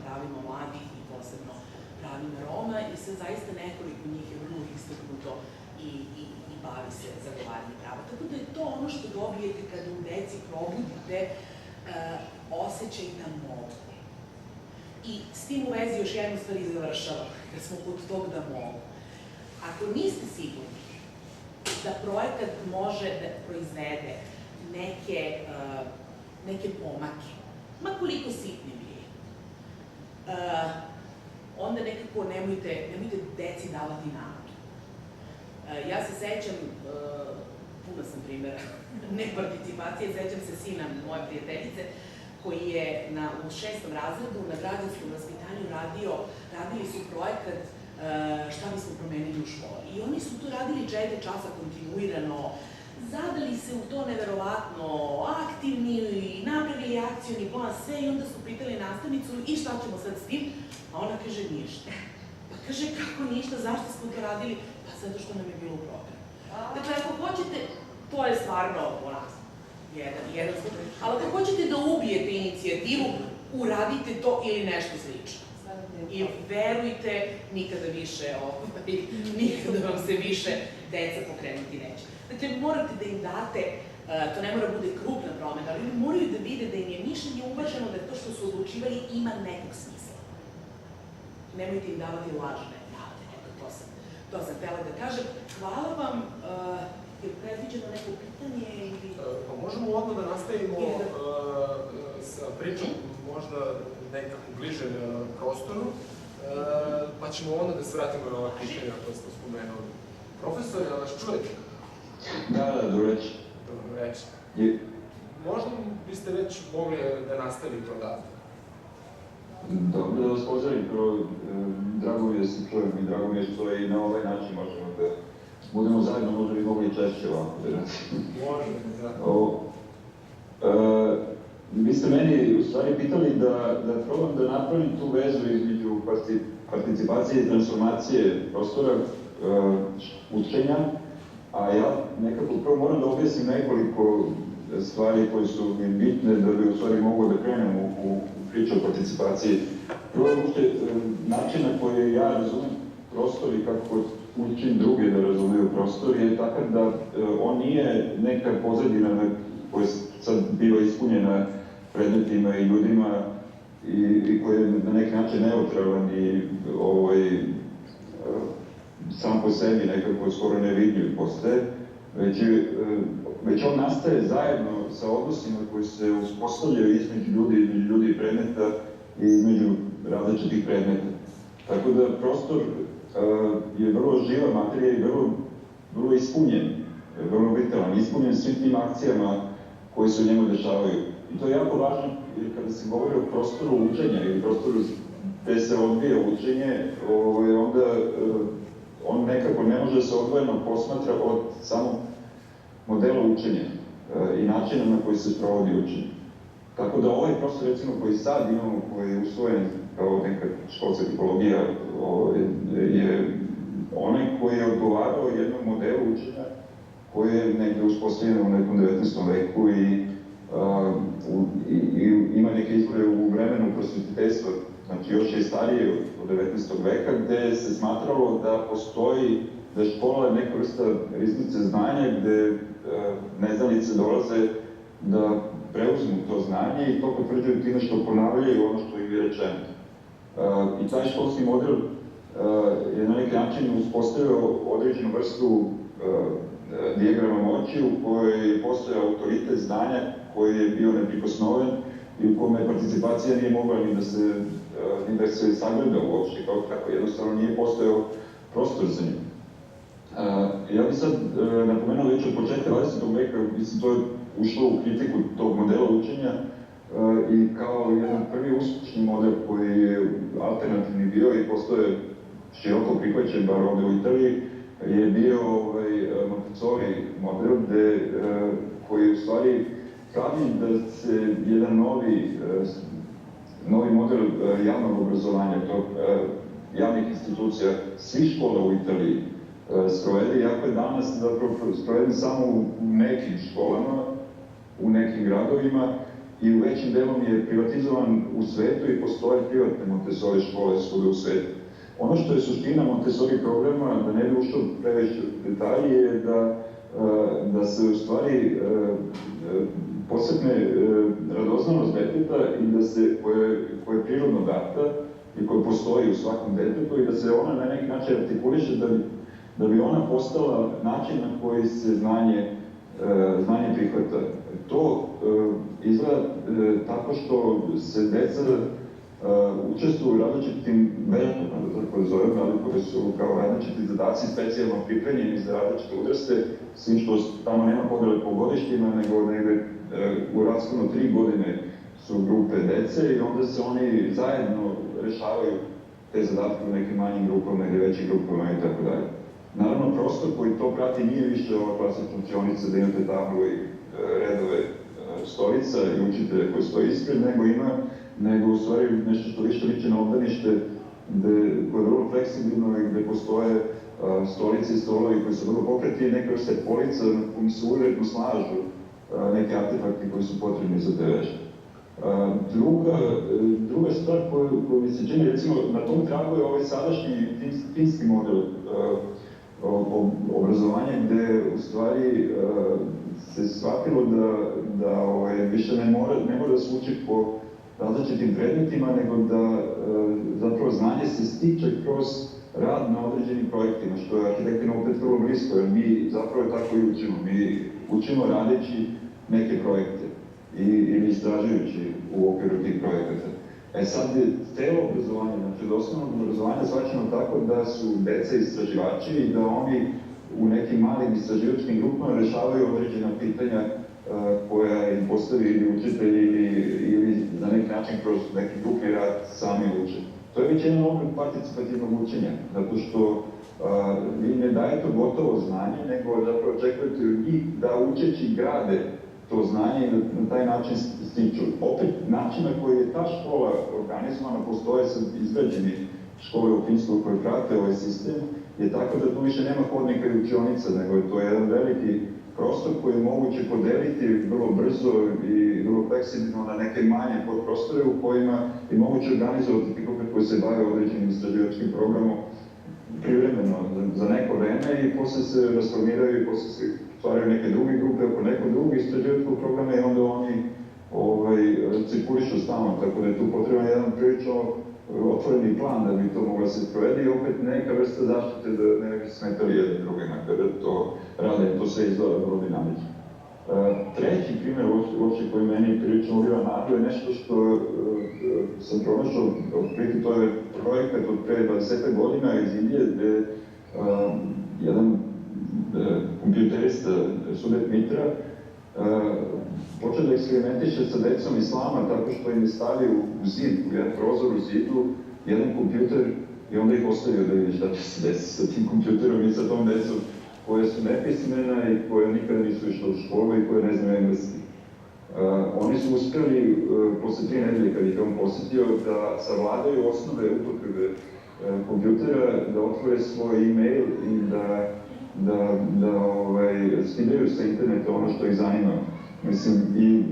pravima mladih i posebno pravima Roma, i sad zaista nekoliko njih je vrlo istaknuto i bavi se zagovaranjem prava. Tako da je to ono što dobijete kada u deci probudite osjećaj da mogu. I s tim u vezi još jednu stvar završavam, kad smo kod tog da mogu. Ako niste sigurni da projekat može da proizvede neke pomake, ma koliko sitni bili, onda nekako nemojte deci davati nadu. Ja se sećam, puno sam primjera neparticipacije, sećam se sina moje prijateljice, koji je u 6. razredu na građanskom vaspitanju radili su projekat šta bismo promenili u školi. I oni su tu radili 4 časa kontinuirano, zadali se u to neverovatno aktivni i napravili akcioni plan, sve, i onda su pitali nastavnicu i šta ćemo sad s tim, a ona kaže ništa. Pa kaže kako ništa, zašto smo to radili? Pa zato što nam je bilo u programu. Dakle, ako hoćete, to je stvarno onako, jedan slučaj, ali ako hoćete da ubijete inicijativu, uradite to ili nešto slično. I verujte, nikada više, nikada vam se više deca pokrenuti neće. Dakle, morate da im date, to ne mora bude krupna promena, ali moraju da vide da im je mišljenje uvaženo, da to što su odlučivali ima nekog smisla. Nemojte im davati lažne navode, eto, to sam htela da kažem. Hvala vam, je predviđeno neko pitanje ili... Pa možemo odmah da nastavimo sa pričom, možda nekako bliže prostoru, pa ćemo onda da se vratimo na ova pitanja koje smo spomenuli. Profesor, jel nas čujete? Da, dobro reći. Dobro reći. Možda biste već mogli da nastavite odavde. Dobro, da vas pozdravim, prvo, drago mi je da se čujem i drago mi je što i na ovaj način možemo da budemo zajedno, možda bi mogli češće ovako da radimo. Možemo, da. Vi ste meni u stvari pitali da probam da napravim tu vezu između participacije i transformacije prostora učenja, a ja nekako prvo moram da objasnim nekoliko stvari koje su mi bitne da bi u stvari mogao da krenem u priču o participaciji. Prvo, način na koji ja razumem prostor i kako učim druge da razumiju prostor je takav da on nije neka pozadina koja sad biva ispunjena predmetima i ljudima i koji je na neki način neutralan i sam po sebi nekako skoro nevidljiv postaje, već on nastaje zajedno sa odnosima koji se uspostavljaju između ljudi i predmeta i između različitih predmeta. Tako da prostor je vrlo živa materija i vrlo ispunjen, vrlo vitalan, ispunjen svim tim akcijama koji se u njemu dešavaju. I to je jako važno jer kada se govori o prostoru učenja ili prostoru gde se odvija učenje, onda on nekako ne može se odvojeno posmatra od samog modela učenja i načina na koji se sprovodi učenje. Tako da ovaj prostor, recimo, koji sad imamo, koji je usvojen kao neka školska tipologija, je onaj koji je odgovarao jednom modelu učenja koji je negde uspostavljen u nekom 19. veku i ima neke izvore u vremenu prosvetiteljstva, znači još je starije od 19. veka, gde se smatralo da postoji, da je škola neka vrsta riznice znanja gde neznalice dolaze da preuzmu to znanje i to potvrđuju time što ponavljaju ono što im je rečeno. I taj školski model je na neki način uspostavio određenu vrstu dijagrama moći u kojoj je postojao autoritet znanja koji je bio neprikosnoven i u kome participacija nije mogla ni da se sagleda uopšte, kao kako jednostavno nije postojao prostor za nju. Ja bih sad napomenuo već od početka 20. veka, mislim, to je ušlo u kritiku tog modela učenja i kao jedan prvi uspešni model koji je alternativni bio i postoje široko prihvaćen, bar ovde u Italiji, je bio Montessori model koji u stvari pravi da se jedan novi model javnog obrazovanja, javnih institucija, svih škola u Italiji sprovede, iako je danas sproveden samo u nekim školama, u nekim gradovima i u većim delom je privatizovan u svetu i postoje privatne Montessori škole svuda u svetu. Ono što je suština Montessori programa, da ne bi ušao previše detalji, je da se u stvari posebne radoznalost deteta i da se, koja je prirodno data i koja postoji u svakom detetu i da se ona na neki način artikuliše da bi ona postala način na koji se znanje prihvata. To izgleda tako što se deca učestvuju u različitim vežbama, da tako zovem, ali koje su kao različiti zadaci specijalno pripremljeni za različite uzraste, svim što tamo nema podele po godištima, nego negde u rasponu 3 godine su grupe dece i onda se oni zajedno rešavaju te zadatke u nekim manjim grupama ili većim grupama i tako dalje. Naravno, prostor koji to prati nije više ova klasična učionica da imate tablu i redove stolica i učitelja koji stoji ispred, nego u stvari nešto što više liči na obdanište koje je vrlo fleksibilno i gde postoje stolice i stolovi koji su vrlo pokreti i neke vrste polica na kojim se uredno slažu neke artefakti koji su potrebni za te vežbe. Druga stvar koju mi se čini, recimo, na tom tragu je ovaj sadašnji finski model obrazovanja gde u stvari se shvatilo da više ne mora da se uči po različitim predmetima, nego da zapravo znanje se stiče kroz rad na određenim projektima, što je arhitektima opet vrlo blisko, jer mi zapravo tako i učimo. Mi učimo radeći neke projekte ili istražujući u okviru tih projekata. Sad, celo obrazovanje, znači od osnovnog obrazovanja shvaćamo tako da su deca istraživači i da oni u nekim malim istraživačkim grupama rešavaju određena pitanja koja im postavi ili učitelji ili na neki način kroz neki grupni rad sami uče. To je već jedan oblik participativnog učenja, zato što vi ne dajete gotovo znanje, nego zapravo očekujete od njih da učeći grade to znanje i na taj način stiču. Opet, način na koji je ta škola organizovana, postoje sad izgrađeni škole u Finskoj koje prate ovaj sistem, je tako da tu više nema hodnika i učionica, nego je to jedan veliki prostor koji je moguće podeliti vrlo brzo i vrlo fleksibilno na neke manje podprostore u kojima je moguće organizovati grupe koje se bave određenim istraživačkim programom privremeno za neko vreme i posle se rasformiraju i posle se stvaraju neke druge grupe oko nekog drugog istraživačkog programa i onda oni cirkulišu stalno, tako da je tu potreban jedan prilično otvoreni plan da bi to moglo se sprovede i opet neka vrsta zaštite da ne bi smetali jedni drugima kada to rade, to sve izgleda vrlo dinamično. Treći primjer uopće koji meni prilično uliva nadu je nešto što sam pronašao, otprilike to je projekat od pre 20 godina iz Indije gde jedan kompjuterista Subet Mitra počeo da eksperimentiše sa decom islama tako što im je stavio u zid, u jedan prozor u zidu, jedan kompjuter i onda ih ostavio da vidi šta će se desiti sa tim kompjuterom i sa tom decom koje su nepismena i koje nikada nisu išle u školu i koje ne znaju engleski. Oni su uspeli posle 3 nedelje kad ih on posetio da savladaju osnove upotrebe kompjutera, da otvore svoj e-mail i da skidaju sa interneta ono što ih zanima. Mislim, i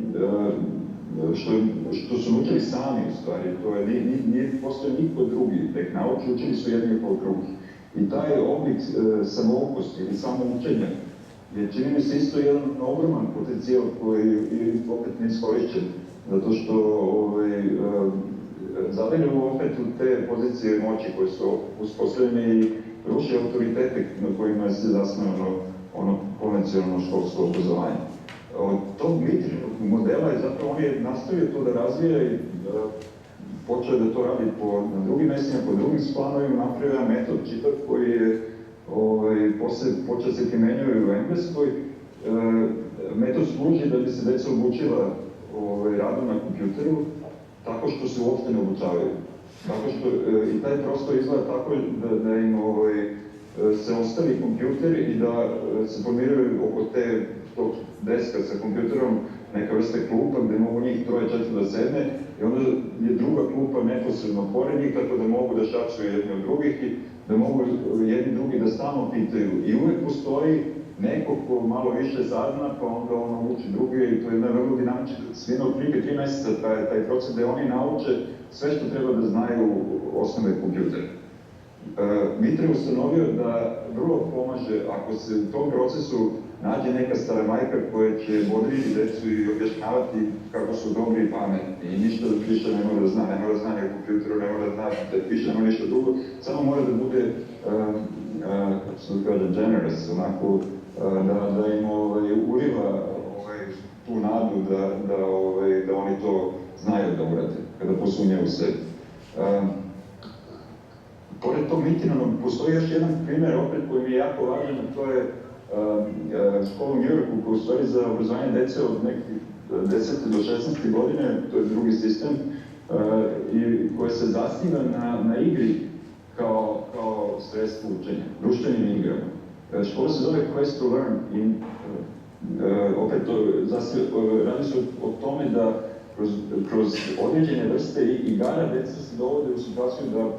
što su učili sami u stvari, to je, nije postoje niko drugi da ih nauči, učili su jedni od drugih. I taj oblik samoukosti ili samoučenja je, čini mi se, isto jedan ogroman potencijal koji je opet neiskorišćen, zato što zadiraju opet u te pozicije moći koje su uspostavljene i ruše autoritete na kojima se zasnovano ono konvencionalno školsko obrazovanje. Od tog Mitrinog modela je zapravo on je nastavio to da razvija i počeo da to radi na drugim mestima, po drugim planovima, napravio metod čitav koji je posle počeo se primenjuje u Engleskoj. Metod služi da bi se deca obučila radom na kompjuteru tako što se uopšte ne obučavaju. Tako što i taj prostor izgleda tako da im se ostavi kompjuter i da se formiraju oko tog deska sa kompjuterom neka vrsta klupa gde mogu njih 3-4 da sedne i onda je druga klupa neposredno pored njih, tako da mogu da šačuju jedni od drugih i da mogu jedni drugi da stalno pitaju. I uvek postoji neko ko malo više sazna, pa onda ono uči druge i to je jedna vrlo dinamična svina. Od prije 3 meseca traje taj proces gde oni nauče sve što treba da znaju osnove kompjutera. Mitra je ustanovio da vrlo pomaže ako se u tom procesu nađe neka stara majka koja će bodriti decu i objašnjavati kako su dobri i pametni i ništa da više ne mora da zna, ne mora da zna ni o kompjuteru, ne mora da zna da piše, ne mora ništa drugo, samo mora da bude, kako se da kaže, generous, onako, da im uliva tu nadu da oni to znaju da urade, kada posunjaju sebi. Pored tog Mitrinog postoji još jedan primer opet koji mi je jako važan, a to je škola u New Yorku koja u stvari za obrazovanje dece od nekih 10. do 16. godine, to je drugi sistem, i koja se zasniva na igri kao sredstvo učenja, društvenim igrama. Škola se zove Quest to Learn i opet radi se o tome da kroz određene vrste igara deca se dovode u situaciju da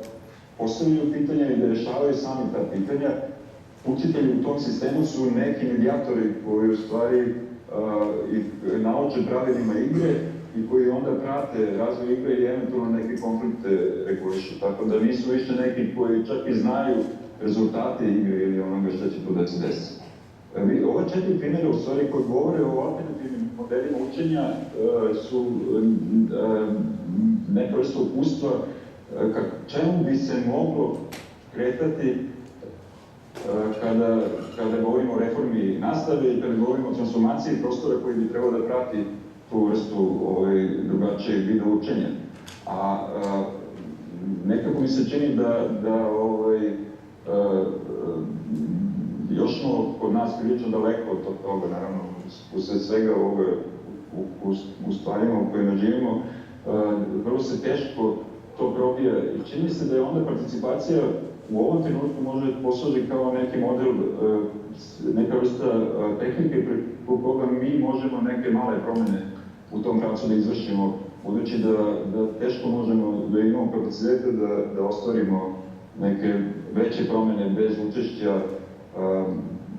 postavljaju pitanja i da rešavaju sami ta pitanja. Učitelji u tom sistemu su neki medijatori koji u stvari nauče pravilima igre i koji onda prate razvoj igre i eventualno neke konflikte regulišu. Tako da nisu više neki koji čak i znaju rezultate igre ili onoga što će tu da se desi. Ova 4 primjera, u stvari, koji govore o alternativnim modelima učenja, su neka vrsta upustva čemu bi se moglo kretati kada govorimo o reformi nastave i kada govorimo o transformaciji prostora koji bi trebao da prati tu vrstu drugačijeg vida učenja. A nekako mi se čini da još smo kod nas prilično daleko od toga, naravno, usled svega ovoga u stvarima u kojima živimo, vrlo se teško to probija i čini se da je onda participacija u ovom trenutku može poslužiti kao neki model, neka vrsta tehnike preko koga mi možemo neke male promene u tom pravcu da izvršimo, budući da teško možemo da imamo kapacitete da ostvarimo neke veće promene bez učešća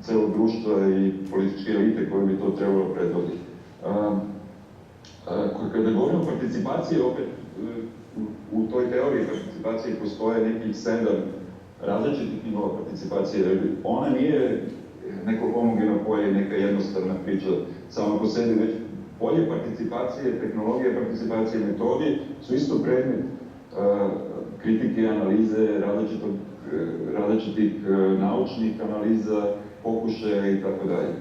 celog društva i političke elite koje bi to trebalo predvoditi. Kada govorimo o participaciji, opet u toj teoriji participacije postoje nekih 7 različitih nivoa participacije. Ona nije neko homogeno polje, neka jednostavna priča sama po sebi, već polje participacije, tehnologije participacije, metodi su isto predmet kritike, analize, različitih naučnih analiza, pokušaja i tako dalje.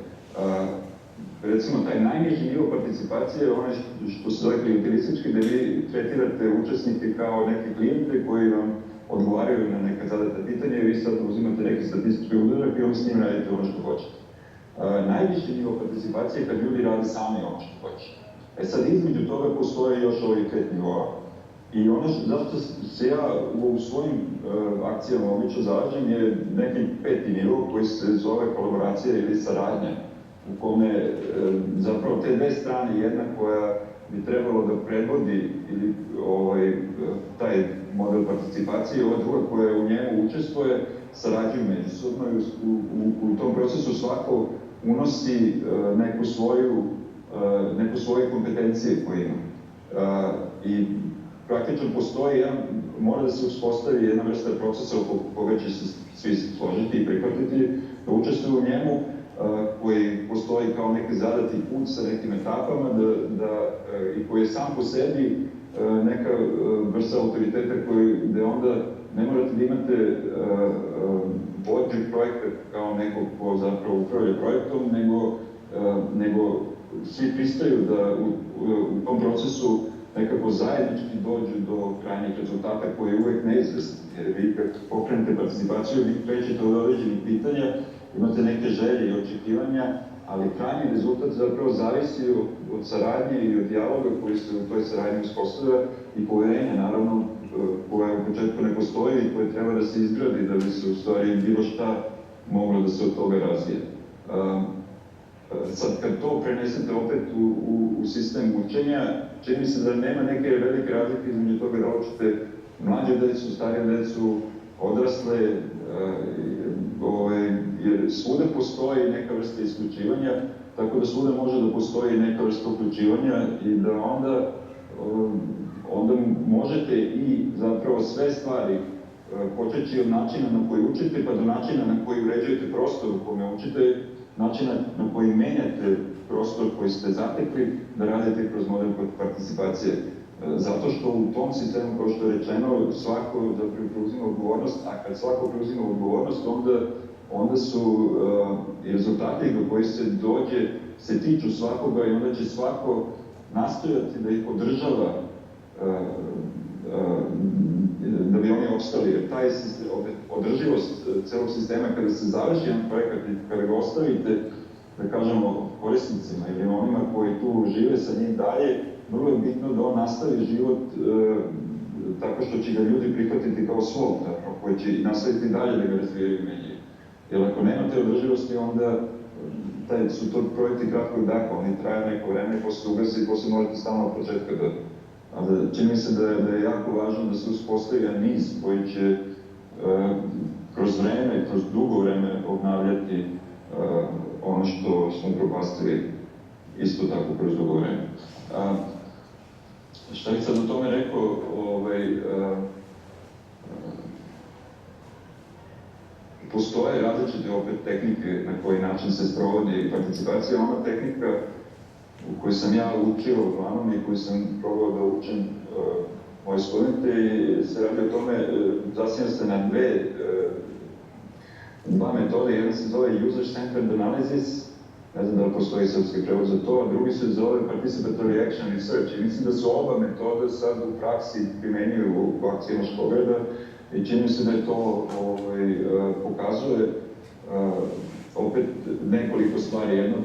Recimo, taj najniži nivo participacije je onaj što se zove klijentelistički, gde vi tretirate učesnike kao neke klijente koji vam odgovaraju na neka zadata pitanja i vi sad uzimate neki statistički udarak i onda s njim radite ono što hoćete. Najviši nivo participacije je kad ljudi rade sami ono što hoće. Sad između toga postoje još ovih 5 nivoa. I ono zašto se ja u svojim akcijama obično zalažem je neki 5. nivo koji se zove kolaboracija ili saradnja, u kome zapravo te dve strane, jedna koja bi trebalo da predvodi ili taj model participacije i ova druga koja u njemu učestvuje, sarađuju međusobno i u tom procesu svako unosi neku svoje kompetencije koje ima. I praktično postoji mora da se uspostavi jedna vrsta procesa oko koga će se svi složiti i prihvatiti, da učestvuju u njemu, koji postoji kao neki zadati put sa nekim etapama i koji je sam po sebi neka vrsta autoriteta gde onda ne morate da imate vođu projekta kao nekog ko zapravo upravlja projektom, nego svi pristaju da u tom procesu nekako zajednički dođu do krajnjih rezultata koji je uvek neizvestan. Jer vi kad pokrenete participaciju, vi krećete od određenih pitanja, imate neke želje i očekivanja, ali krajnji rezultat zapravo zavisi od saradnje i od dijaloga koji se u toj saradnji uspostavlja i poverenja, naravno, koje u početku ne postoji i koje treba da se izgradi da bi se u stvari bilo šta moglo da se od toga razvije. Sad, kad to prenesete opet u sistem učenja, čini mi se da nema neke velike razlike između toga da učite mlađe decu, starije decu, odrasle, jer svuda postoji neka vrsta isključivanja, tako da svuda može da postoji neka vrsta uključivanja i da onda možete i zapravo sve stvari počeći od načina na koji učite, pa do načina na koji uređujete prostor u kome učite, načina na koji menjate prostor koji ste zatekli, da radite kroz model participacije. Zato što u tom sistemu, kao što je rečeno, svako zapravo preuzima odgovornost, a kad svako preuzima odgovornost, onda su i rezultati do kojih se dođe se tiču svakoga i onda će svako nastojati da ih održava da bi oni opstali. Jer taj održivost celog sistema, kada se završi jedan projekat i kada ga ostavite, da kažemo, korisnicima ili onima koji tu žive sa njim dalje, vrlo je bitno da on nastavi život tako što će ga ljudi prihvatiti kao svog, zapravo, koji će i nastaviti dalje da ga razvijaju i menjaju. Jer ako nema te održivosti, onda su to projekti kratkog daha, oni traju neko vreme, posle ugasi i posle morate stalno od početka da... Čini mi se da je jako važno da se uspostavi jedan niz koji će kroz vreme, kroz dugo vreme obnavljati ono što smo propastili isto tako kroz dugo vreme. Šta bih sad o tome rekao, postoje različite opet tehnike na koji način se sprovodi participacija. Ona tehnika u kojoj sam ja učio uglavnom i koju sam probao da učim moje studente i se radi o tome, zasniva se na dva metode. Jedan se zove User-Centered Analysis, ne znam da li postoji srpski prevod za to, a drugi se zove Participatory Action Research. I mislim da su oba metode sad u praksi primenjuju u akcijama Škograda i čini se da je to pokazuje opet nekoliko stvari. Jedno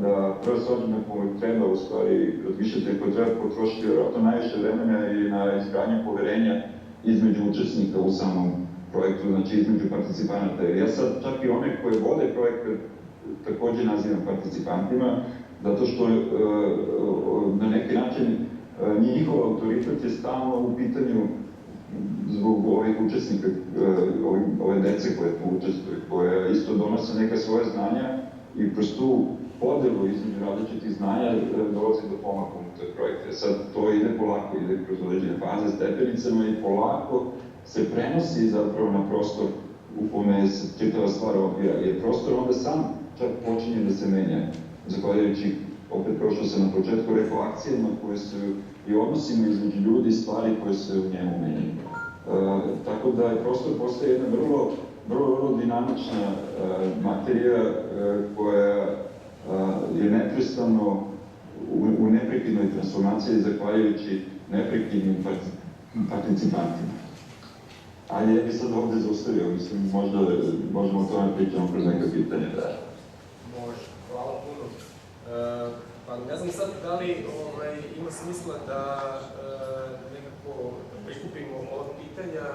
da prva stvar na koju treba u stvari razmišljati, koju treba potrošiti vjerojatno najviše vremena i na izgradnju poverenja između učesnika u samom projektu, znači između participanata. Ja sad čak i one koje vode projekte takođe nazivam participantima, zato što na neki način njihov autoritet je stalno u pitanju zbog ovih učesnika, ove dece koje tu učestvuju, koje isto donose neka svoje znanja i kroz tu podelu između različitih znanja dolazi do pomaka u te projekte. Sad to ide polako, ide kroz određene faze, stepenicama i polako se prenosi zapravo na prostor u kome se čitava stvar odvija. Jer prostor onda sam čak počinje da se menja, zahvaljujući, opet kao što sam na početku rekao, akcijama koje su i odnosima između ljudi i stvari koje se u njemu menjaju. Tako da je prostor postaje jedna vrlo dinamična materija koja je neprestano u neprekidnoj transformaciji zahvaljujući neprekidnim participantima. Ali ja bih sad ovde zaustavio, mislim, možda možemo o tome pričamo kroz neka pitanja. Može, hvala puno. Pa ne znam sad da li ima smisla da nekako prikupimo ova pitanja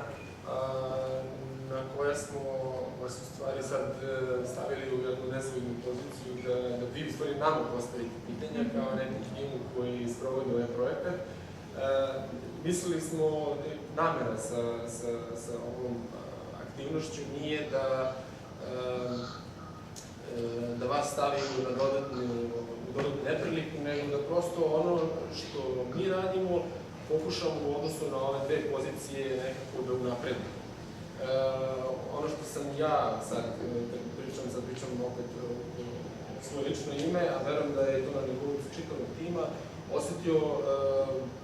na koja smo vas u stvari sad stavili u jednu nezavidnu poziciju da vi u stvari nama postavite pitanja kao nekom timu koji sprovodi ovaj projekat. Mislili smo, namera sa ovom aktivnošću nije da vas stavimo na dodatnu nepriliku, nego da prosto ono što mi radimo pokušamo u odnosu na ove dve pozicije nekako da unapredimo. Ono što sam ja sad pričam opet svoje lično ime, a verujem da je to na nivou čitavog tima, osetio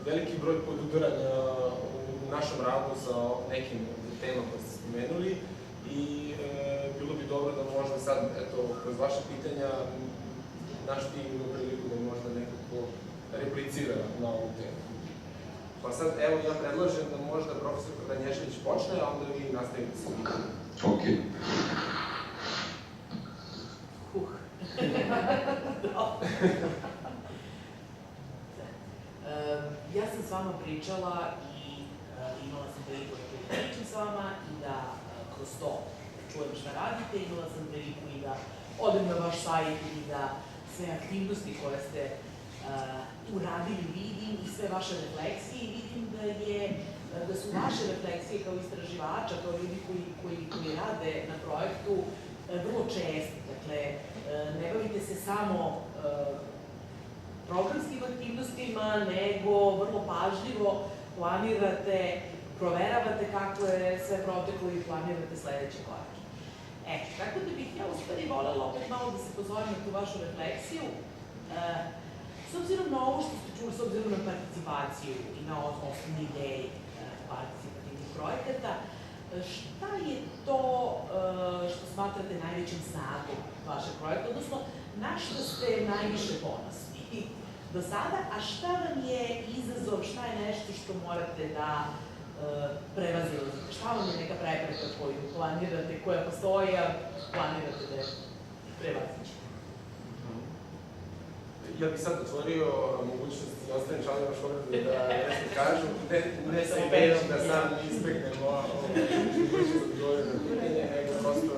veliki broj podudaranja u našem radu sa nekim tema koje ste spomenuli i bilo bi dobro da možda sad, eto, kroz vaše pitanja naš tim ima priliku da možda nekako replicira na ovu temu. Pa sad, evo, ja predlažem da možda profesor Ranješević počne, a onda vi nastavite sa pitanjem. Okej. Ja sam s vama pričala i imala sam priliku da pričam s vama i da kroz to čujem šta radite, imala sam priliku i da odem na vaš sajt i da sve aktivnosti koje ste uradili vidim i sve vaše refleksije i vidim da su vaše refleksije kao istraživača, kao ljudi koji rade na projektu vrlo česti. Dakle, ne bavite se samo programskim aktivnostima, nego vrlo pažljivo planirate, proveravate kako je sve proteklo i planirate sledeće korake. Tako da bih ja u stvari voljela opet malo da se pozovem na tu vašu refleksiju. S obzirom na ovo što ste čuli, s obzirom na participaciju i na osnovne ideje participativnih projekata, šta je to što smatrate najvećim snagom vašeg projekta, odnosno na što ste najviše ponosni do sada, a šta vam je izazov, šta je nešto što morate da prevazilazite, šta vam je neka prepreka koju planirate, koja postoji, a planirate da je prevazićete? ja bih sad otvorio mogućnost i ostalim članovima škole da nešto kažu, ne sa idejom da sam izbjegnemo mogućnost da odgovorim na pitanje, nego prosto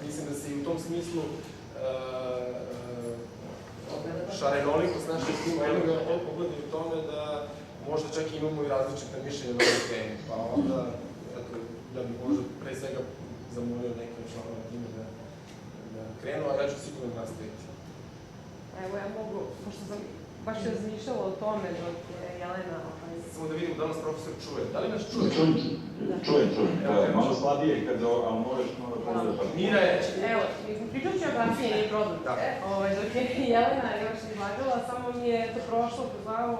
mislim da se i u tom smislu šarenolikost našeg tima ogleda u tome da možda čak imamo i različite mišljenja na ovoj temi, pa onda, eto, ja bih možda pre svega zamolio neke članove tima da krenu, a ja ću sigurno nastaviti. Evo ja mogu, pošto sam baš razmišljala o tome dok je Jelena... Samo da vidimo da nas profesor čuje. Da li nas čuje? Čujem. Malo slabije kada, ali moraš malo podržati. Mira je... Evo, pričat ću ja kasnije, nije problem. Dok je Jelena još izlagala, samo mi je to prošlo po glavu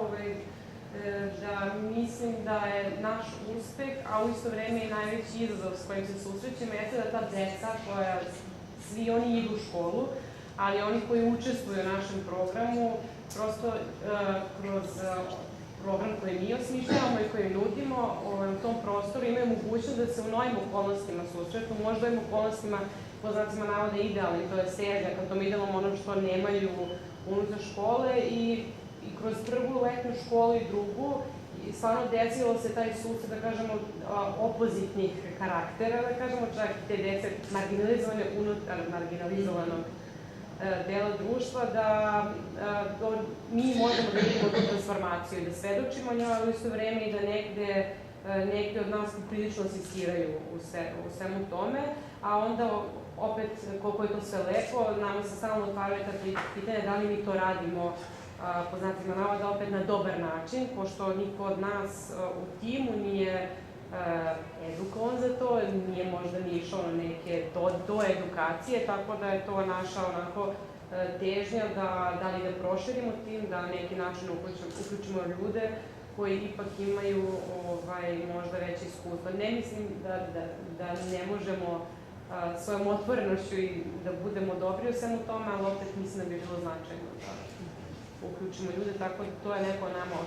da mislim da je naš uspeh, a u isto vreme i najveći izazov s kojim se susrećemo, jeste da ta deca koja svi oni idu u školu, ali oni koji učestvuju u našem programu, prosto kroz program koji mi osmišljavamo i koji nudimo u tom prostoru imaju mogućnost da se u novim okolnostima susretnu, možda ovim okolnostima po znacima navoda idealni, to je težnja, kad tom idealnom ono što nemaju unutar škole i kroz prvu letnju školu i drugu stvarno desilo se taj susret, da kažemo, opozitnih karaktera, da kažemo, čak i te dece marginalizovane unutar marginalizovanog dela društva, da mi možemo da vidimo tu transformaciju i da svedočimo njoj, ali u isto vreme i da negde od nas prilično asistiraju u svemu tome, a onda opet, koliko je to sve lepo, nama se stalno otvaraju ta pitanja da li mi to radimo po znacima navoda opet na dobar način, pošto niko od nas u timu nije edukovan za to, nije možda ni išao na neke do edukacije, tako da je to naša onako težnja da li da proširimo tim, da na neki način uključimo ljude koji ipak imaju možda veće iskustvo. Ne mislim da ne možemo svojom otvorenošću i da budemo dobri u svemu tome, ali opet mislim da bi bilo značajno da uključimo ljude, tako da to je neko nama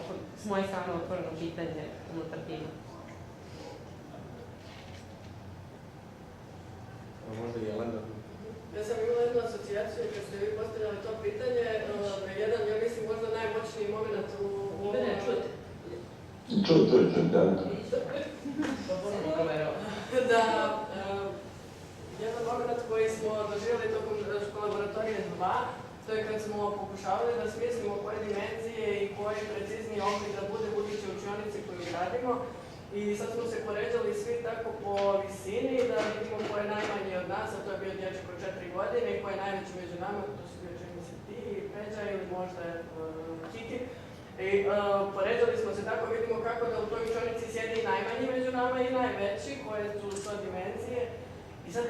s moje strane otvoreno pitanje unutar tima. Možda i Jelena. Ja sam imala jednu asocijaciju kad ste vi postavljali to pitanje, jedan, ja mislim, možda najmoćniji moment u ovom... Čujem, da. Da, jedan moment koji smo doživjeli tokom laboratorije 2, to je kad smo pokušavali da smislimo koje dimenzije i koji precizniji oblik da bude buduće učionice koju gradimo. I sad smo se poređali svi tako po visini, da vidimo ko je najmanji od nas, a to je bio dječak od 4 godine i ko je najveći među nama, to su bio čini se ti, Peđa ili možda Kiki. I poređali smo se tako, vidimo kako da u toj učionici sjedi i najmanji među nama i najveći, koje su to dimenzije. I sad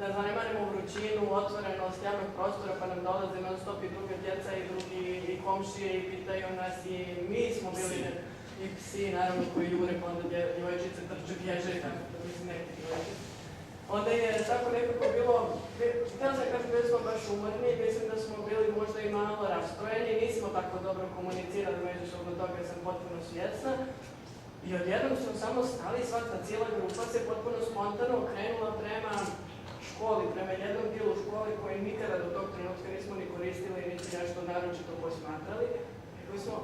da zanemarimo vrućinu, otvorenost javnog prostora, pa nam dolaze non stop i druge djeca i drugi i komšije i pitaju nas i mi smo bili i psi, naravno, koji jure, pa onda djevojčice trče, bježe i tako, da mislim neki djevojčice. Onda je tako nekako bilo, htjela sam kažem, bili smo baš umorni, mislim da smo bili možda i malo rastrojeni, nismo tako dobro komunicirali međusobno, toga sam potpuno svjesna. I odjednom smo samo stali, svaka cijela grupa se potpuno spontano okrenula prema školi, prema jednom dijelu škole koji nikada do tog trenutka nismo ni koristili, niti nešto naročito posmatrali. Rekli smo,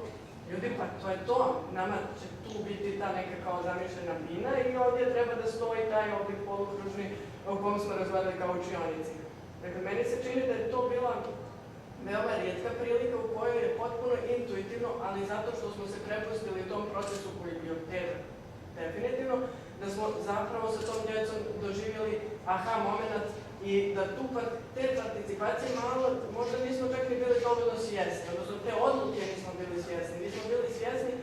ljudi, pa to je to, nama će tu biti ta neka kao zamišljena bina i ovdje treba da stoji taj oblik polukružni o kom smo razgledali kao učionici. Dakle, meni se čini da je to bila veoma rijetka prilika u kojoj je potpuno intuitivno, ali zato što smo se prepustili u tom procesu koji je bio težak, definitivno, da smo zapravo sa tom djecom doživjeli aha moment i da te participacije malo, možda nismo čak ni bili dovoljno svjesni, odnosno te odluke nismo bili svjesni. Nismo bili svjesni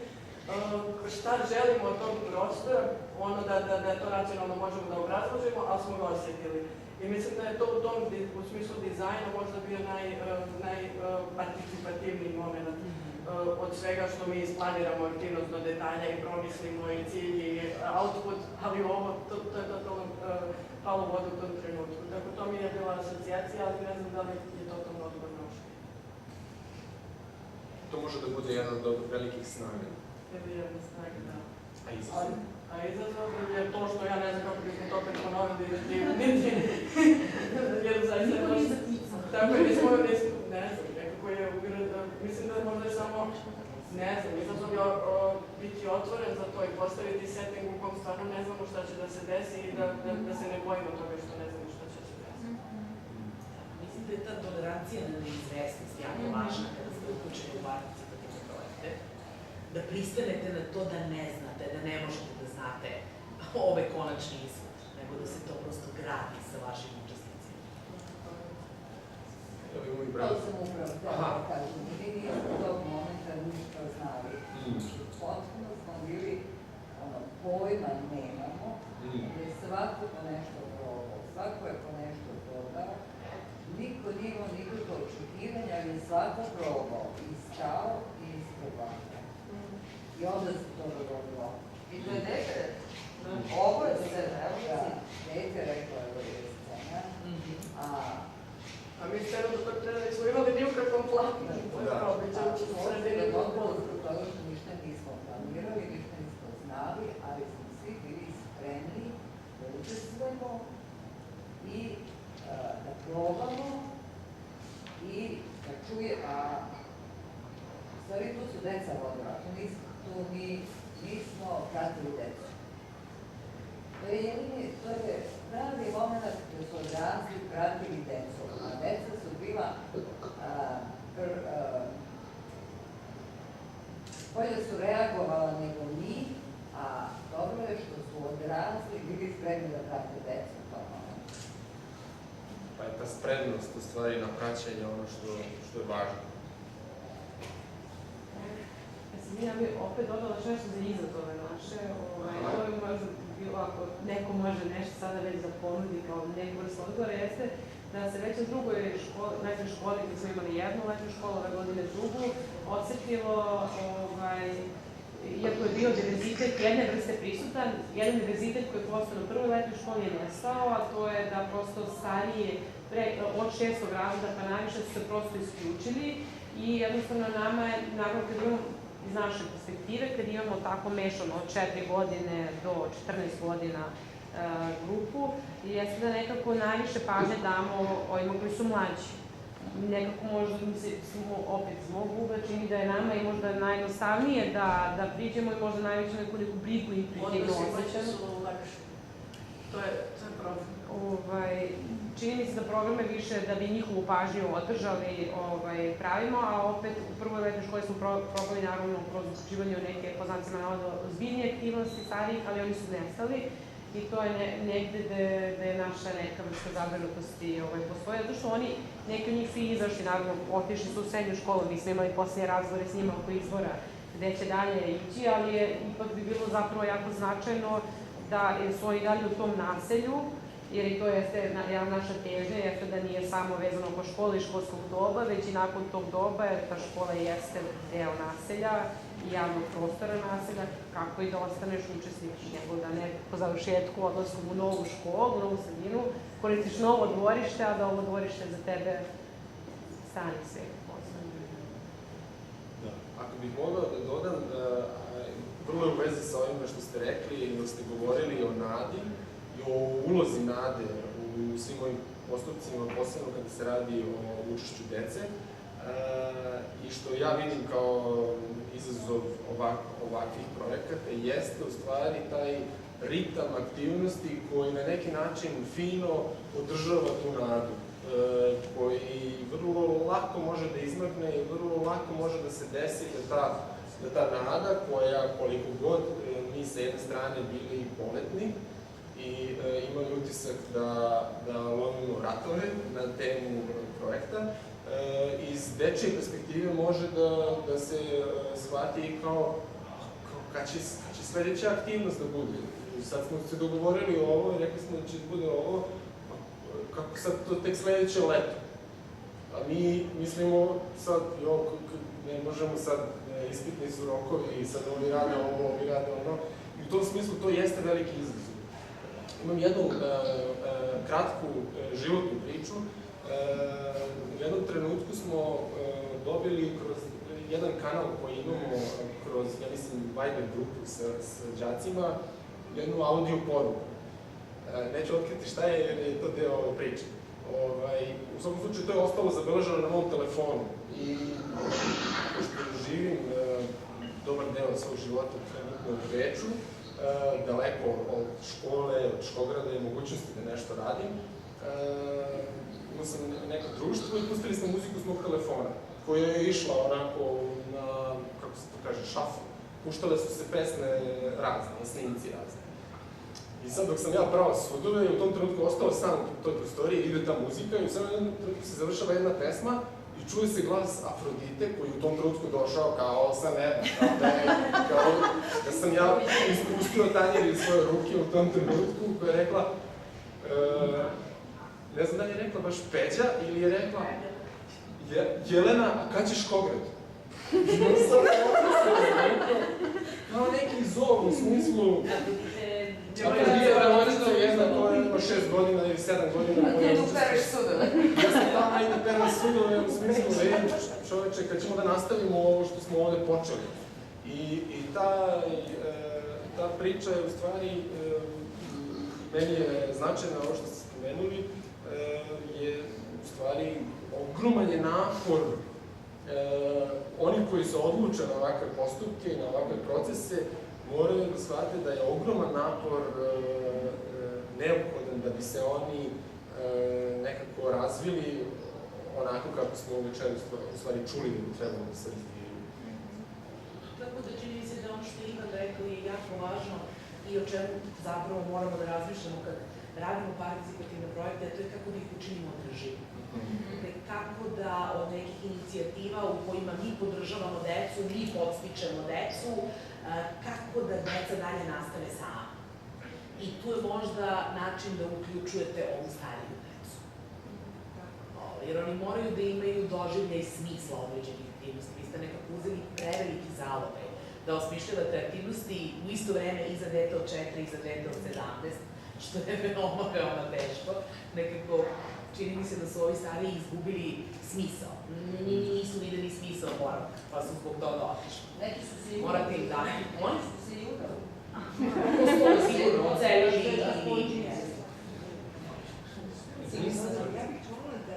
šta želimo od tog prostora, ono da to racionalno možemo da obrazložimo, ali smo ga osjetili. I mislim da je to u smislu dizajna možda bio najparticipativniji moment od svega što mi isplaniramo aktivnost do detalja i promislimo i cilj i output, ali ovo, to je totalno palo vodu u tom trenutku. Tako to mi je bila asocijacija, ali ne znam da li je totalno odgovor nošao. To može da bude jedan od velikih snaga. Jedna snaga, da. A izazov? A izazov je to što ja ne znam kako bismo to opet ponovili, niti, jer zaista je to... Tako je, nismo, ne znam, nekako je mislim da možda je samo, ne znam, izazov je biti otvoren za to i postaviti setting u kom stvarno ne znamo šta će da se desi i da se ne bojimo toga što ne znamo šta će se desiti. Mislim da je ta tolerancija na neizvestnost jako važna kada ste uključeni u participativne projekte. Da pristanete na to da ne znate, da ne možete da znate ovaj konačni ishod, nego da se to prosto gradi sa vašim učesnicima. To sam upravo htjela da kažem. Mi nismo tog momenta ništa znali. Potpuno smo bili, pojma nemamo, jer svako po nešto probao, svako je po nešto dodao, niko nije imao nikakve očekivanja, ali je svako probao i stao i isprobao. I onda se to dogodilo. I to je dete, Ovo je scena, evo da, dete rekla je da je scena, a mi scenu do tog trena nismo imali ni u kakvom planu. to se je dobilo zbog toga što ništa nismo planirali, ništa nismo znali, ali smo svi bili spremni da učestvujemo i da probamo i da čuje, a u stvari tu su deca vodila, tu nismo pratili decu. To je pravi moment gde su odrasli pratili decu, a deca su bila bolje su reagovala nego mi, a dobro je što su odrasli bili spremni da prate decu u tom momentu. Pa je ta spremnost u stvari na praćenje ono što je važno. Ja bih opet dodala nešto za izazove naše. To je možda bilo, ako neko može nešto sada već da ponudi kao neku vrstu odgovora, jeste da se već na drugoj letnjoj školi, kad smo imali jednu letnju školu, ove godine drugu, osetilo, iako je bio diverzitet jedne vrste prisutan, jedan diverzitet koji je postao na prvoj letnjoj školi je nestao, a to je da prosto starije, od 6. razreda pa najviše su se prosto isključili i jednostavno nama je, naravno kad imamo iz naše perspektive, kad imamo tako mešano od 4 godine do 14 godina grupu, jeste da nekako najviše pažnje damo ovima koji su mlađi. Nekako možda mi se opet z mog ugla čini da je nama i možda najjednostavnije da priđemo i možda najveću neku brigu i pritivno osjećamo. To je problem. Čini mi se da programe više da bi njihovu pažnju održali pravimo, a opet u prvoj letnoj školi smo probali naravno kroz uključivanje u neke poznacima navoda ozbiljnije aktivnosti starijih, ali oni su nestali i to je negde gde je naša neka vrsta zabrinutosti postoje, zato što oni, neki od njih su izašli, naravno, otišli su u srednju školu, mi smo imali posljednje razgovore s njima oko izbora gde će dalje ići, ali ipak bi bilo zapravo jako značajno da su oni dalje u tom naselju, jer i to jeste naša težnja, jeste da nije samo vezano oko škole i školskog doba, već i nakon tog doba, jer ta škola jeste deo naselja i javnog prostora naselja, kako i da ostaneš učesnik, nego da ne po završetku odlaskom u novu školu, u novu sredinu, koristiš novo dvorište, a da ovo dvorište za tebe stane sve. Ako bih mogao da dodam, vrlo je u vezi sa ovim što ste rekli, dok ste govorili o nadi i o ulozi nade u svim ovim postupcima, posebno kada se radi o učešću dece, i što ja vidim kao izazov ovakvih projekata, jeste u stvari taj ritam aktivnosti koji na neki način fino održava tu nadu, koji vrlo lako može da izmakne i vrlo lako može da se desi da ta nada koja, koliko god mi sa jedne strane bili poletni i imali utisak da lomimo ratove na temu projekta, iz dečije perspektive može da se shvati kao kad će sledeća aktivnost da bude. Sad smo se dogovorili o ovo i rekli smo da će bude ovo, kako sad to tek sledeće leto. A mi mislimo sad, ne možemo sad, ispitni su rokovi i sad ovi rade ovo, ovi rade ono. I u tom smislu to jeste veliki izazov. Imam jednu kratku životnu priču. U jednom trenutku smo dobili kroz jedan kanal koji imamo kroz, ja mislim, Viber grupu sa đacima, jednu audio poruku. Neću otkriti šta je, jer je to deo ove priče. U svakom slučaju to je ostalo zabeleženo na mom telefonu i pošto živim dobar deo svog života trenutno u Beču, daleko od škole, od Škograda i mogućnosti da nešto radim, imao sam neko društvo i pustili smo muziku s mog telefona, koja je išla onako na, kako se to kaže, šafu. Puštale su se pesme razne, snimci razne. I sad dok sam ja pravo sudove, u tom trenutku ostao sam u toj prostoriji, ide ta muzika i u samom jednom trenutku se završava jedna pesma i čuje se glas Afrodite koji u tom trenutku došao kao sa neba, kao da sam ja ispustio tanjir iz svoje ruke u tom trenutku koja je rekla, ne znam da li je rekla baš Peđa ili je rekla Jelena, a kad ćeš Škograd? Kao neki zov u smislu... Afrodite verovatno jedna koja ima 6 godina ili 7 godina. A ti tu pereš sudove. Ja sam tamo negdje perla sudove u smislu, čoveče, kad ćemo da nastavimo ovo što smo ovde počeli. I ta priča je u stvari, meni je značajna, ovo što ste spomenuli, je u stvari ogroman je napor oni koji se odluče na ovakve postupke i na ovakve procese, moraju da shvate da je ogroman napor neophodan da bi se oni nekako razvili onako kako smo večer u stvari čuli da bi trebalo da se razvijaju. Tako da čini mi se da ono što je Ivan rekao je jako važno i o čemu zapravo moramo da razmišljamo kad radimo participativne projekte, to je kako da ih učinimo održivim. Kako da od nekih inicijativa u kojima mi podržavamo decu, mi podstičemo decu, kako da deca dalje nastave sama. I tu je možda način da uključujete ovu stariju decu. Jer oni moraju da imaju doživlje i smisla određenih aktivnosti. Vi ste nekako uzeli preveliki zalogaj da osmišljavate aktivnosti u isto vreme i za dete od 4 i za dete od 17, što je veoma teško. Nekako čini mi se da su ovi stariji izgubili smisao. Nisu videli smisao boravka, pa su zbog toga otišli. Neki su se i morate im dati. Oni su se i udali. Postoje sigurno, ocelili i... Ja bih volila da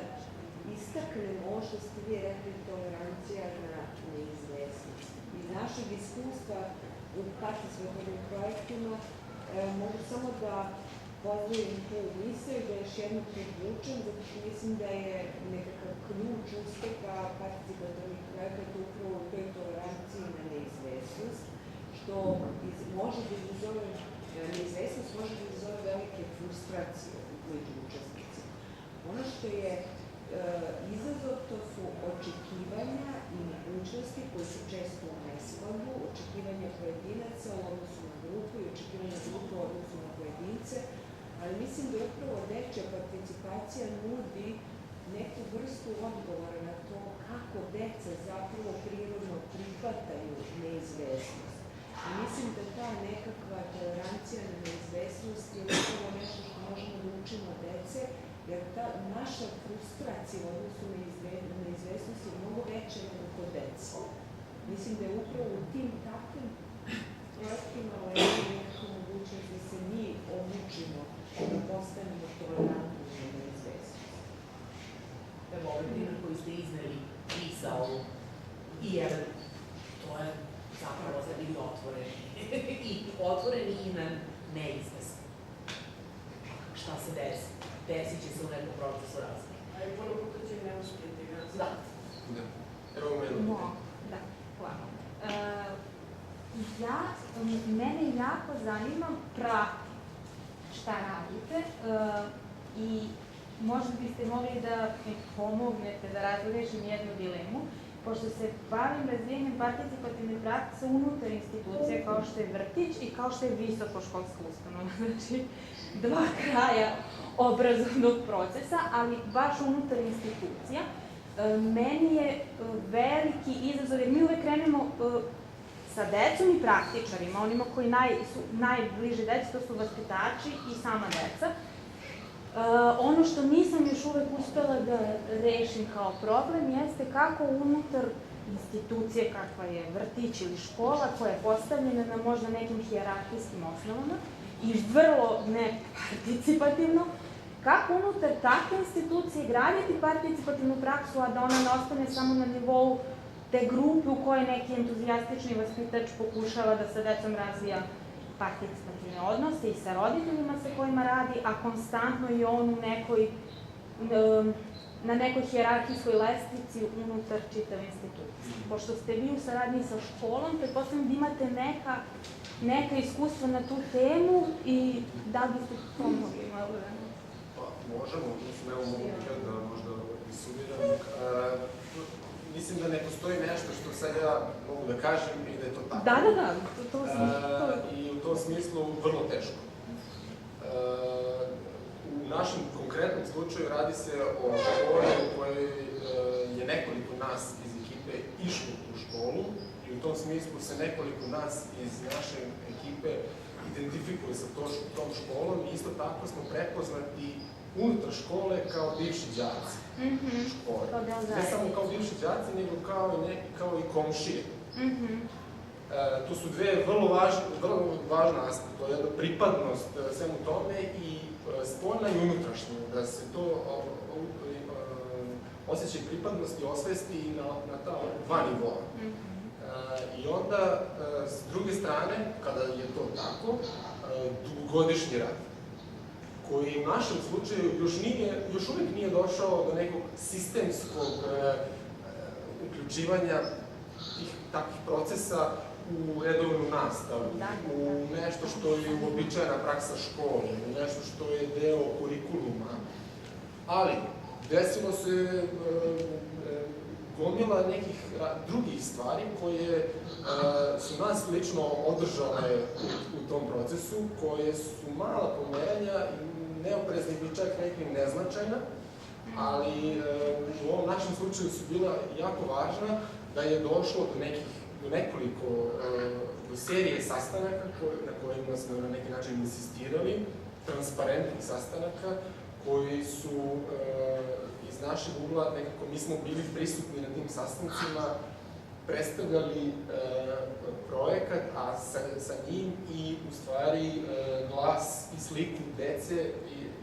istaknem ovo što ste vi rekli, tolerancija na neizvesnost. Iz našeg iskustva u participativnim projektima mogu samo da pozdravim tu misle da još jedno privučem, zato što mislim da je nekakav ključ uspeha participativnih projekata upravo u toj toleranciji na neizvesnost, što može da izazove, neizvesnost može da izazove velike frustracije među učesnicima. Ono što je izazov, to su očekivanja i mogućnosti koje su često u neskladu, očekivanja pojedinaca u odnosu na grupu i očekivanja grupe u odnosu na pojedince, ali mislim da upravo dečja participacija nudi neku vrstu odgovora na to kako deca zapravo prirodno prihvataju neizvesnost. I mislim da ta nekakva tolerancija na neizvesnost je upravo nešto što možemo da učimo dece, jer ta naša frustracija u odnosu na neizvesnost je mnogo veća nego kod dece. Mislim da je upravo u tim takvim projektima leži nekakva mogućnost da se mi obučimo da postanemo tolerantni na neizvesnost. Evo ovaj primjer koji ste izneli, pisao i evo, to je zapravo za bili otvoreni. I otvoreni i na neizvesno. Šta se desi? Desit će se u nekom procesu razvoja. A i puno puta će ne uspjeti. Da. Evo meni. Da, hvala. Mene jako zanima šta radite i možda biste mogli da mi pomognete da razrešim jednu dilemu, pošto se bavim razvijanjem participativne prakse unutar institucije kao što je vrtić i kao što je visokoškolska ustanova, znači dva kraja obrazovnog procesa, ali baš unutar institucija. Meni je veliki izazov, jer mi uvek krenemo sa decom i praktičarima, onima koji su najbliže deci, to su vaspitači i sama deca. Ono što nisam još uvek uspela da rešim kao problem jeste kako unutar institucije kakva je vrtić ili škola koja je postavljena na možda nekim hijerarhijskim osnovama i vrlo neparticipativno, kako unutar takve institucije graditi participativnu praksu, a da ona ne ostane samo na nivou te grupe u kojoj neki entuzijastični vaspitač pokušava da sa decom razvija participativne odnose i sa roditeljima sa kojima radi, a konstantno i on u nekoj, na nekoj hijerarhijskoj lestvici unutar čitave institucije. Pošto ste vi u saradnji sa školom, pretpostavljam da imate neka iskustva na tu temu i da li biste pomogli malo vremena? Pa, možemo, evo mogu da možda isumiram. Mislim da ne postoji nešto što sad ja mogu da kažem i da je to tako. Da, to sam. I u tom smislu vrlo teško. U našem konkretnom slučaju radi se o školi u kojoj je nekoliko nas iz ekipe išlo u školu i u tom smislu se nekoliko nas iz naše ekipe identifikuje sa tom školom i isto tako smo prepoznati unutar škole kao bivši đaci škole. Ne samo kao bivši đaci, nego kao i komšije. To su dve vrlo važne aspekte. To je jedna pripadnost svemu tome i spoljna i unutrašnja, da se to osjećaj pripadnosti osvesti na ta dva nivoa. I onda, s druge strane, kada je to tako, dugogodišnji rad, koji u našem slučaju još uvijek nije došao do nekog sistemskog uključivanja takvih procesa u redovnu nastavu, u nešto što je uobičajena praksa škole, u nešto što je deo kurikuluma. Ali, desilo se gomila nekih drugih stvari koje su nas lično održale u tom procesu, koje su mala pomeranja i neoprezna i čak nekih neznačajna, ali u ovom našem slučaju su bila jako važna da je došlo do nekoliko serije sastanaka na kojima smo na neki način insistirali, transparentnih sastanaka, koji su iz našeg ugla, nekako mi smo bili prisutni na tim sastancima, predstavljali projekat, a sa njim i u stvari glas i sliku dece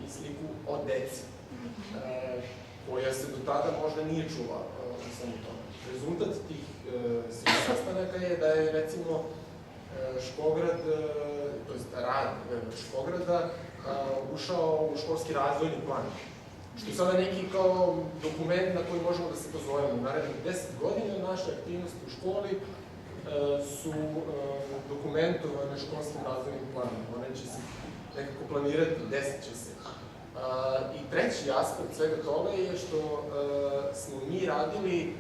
i sliku o deci, koja se do tada možda nije čula u samom tome. Rezultat tih sastanaka je da je, recimo, Škograd, to je rad Škograda, ušao u školski razvojni plan. Što je sada neki kao dokument na koji možemo da se pozovemo. U narednih 10 godina naše aktivnosti u školi su dokumentovane školskim razvojnim planom. One će se nekako planirati, desit će se. I treći aspekt svega toga je što smo mi radili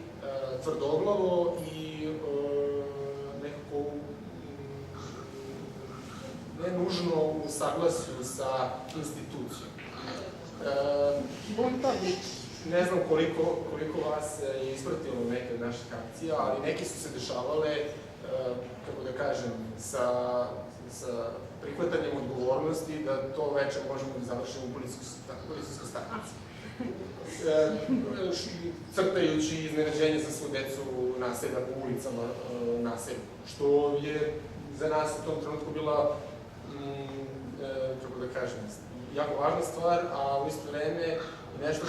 tvrdoglavo i nekako ne nužno u saglasju sa institucijom. Ne znam koliko vas je ispratilo neke od naših akcija, ali neke su se dešavale, kako da kažem, sa prihvatanjem odgovornosti da to veče možemo da završimo u policijskoj stanici. Crtajući iznenađenje za svu decu naselja u ulicama naselja, što je za nas u tom trenutku bila, kako da kažem, jako važna stvar, a u isto vreme nešto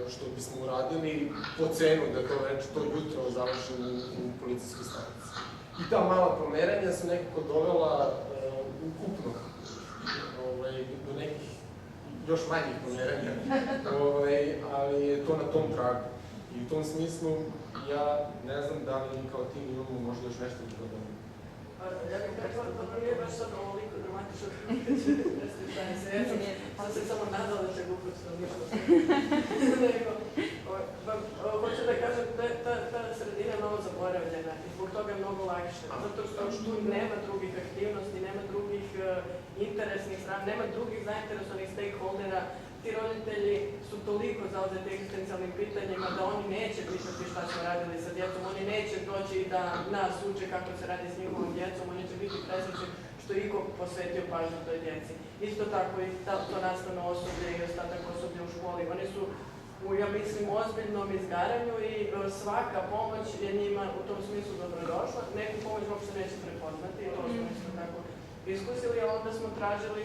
što bismo uradili po cenu da to jutro završimo u policijskoj stanici. I ta mala pomeranja su nekako dovela ukupno do nekih još manjih pomeranja, ali je to na tom tragu. I u tom smislu, ja ne znam da li mi kao tim imamo možda još nešto da dodamo. Ja bih rekla da nije baš sad ovoliko dramatično stanice. Ja sam se samo nadala da će gluposti ništa. Hoću da kažem, ta sredina je mnogo zaboravljena i zbog toga je mnogo lakše. Zato što tu nema drugih aktivnosti, nema drugih interesnih strana, nema drugih zainteresovanih stakeholdera. Ti roditelji su toliko zauzeti egzistencijalnim pitanjima da oni neće pitati šta smo radili sa djecom, oni neće doći da nas uče kako se radi s njihovom djecom, oni će biti presrećni što je iko posvetio pažnju toj djeci. Isto tako i to nastavno osoblje i ostatak osoblja u školi. Oni su u, ja mislim, ozbiljnom izgaranju i svaka pomoć je njima u tom smislu dobrodošla. Neku pomoć uopšte neće prepoznati i to smo isto tako iskusili, a onda smo tražili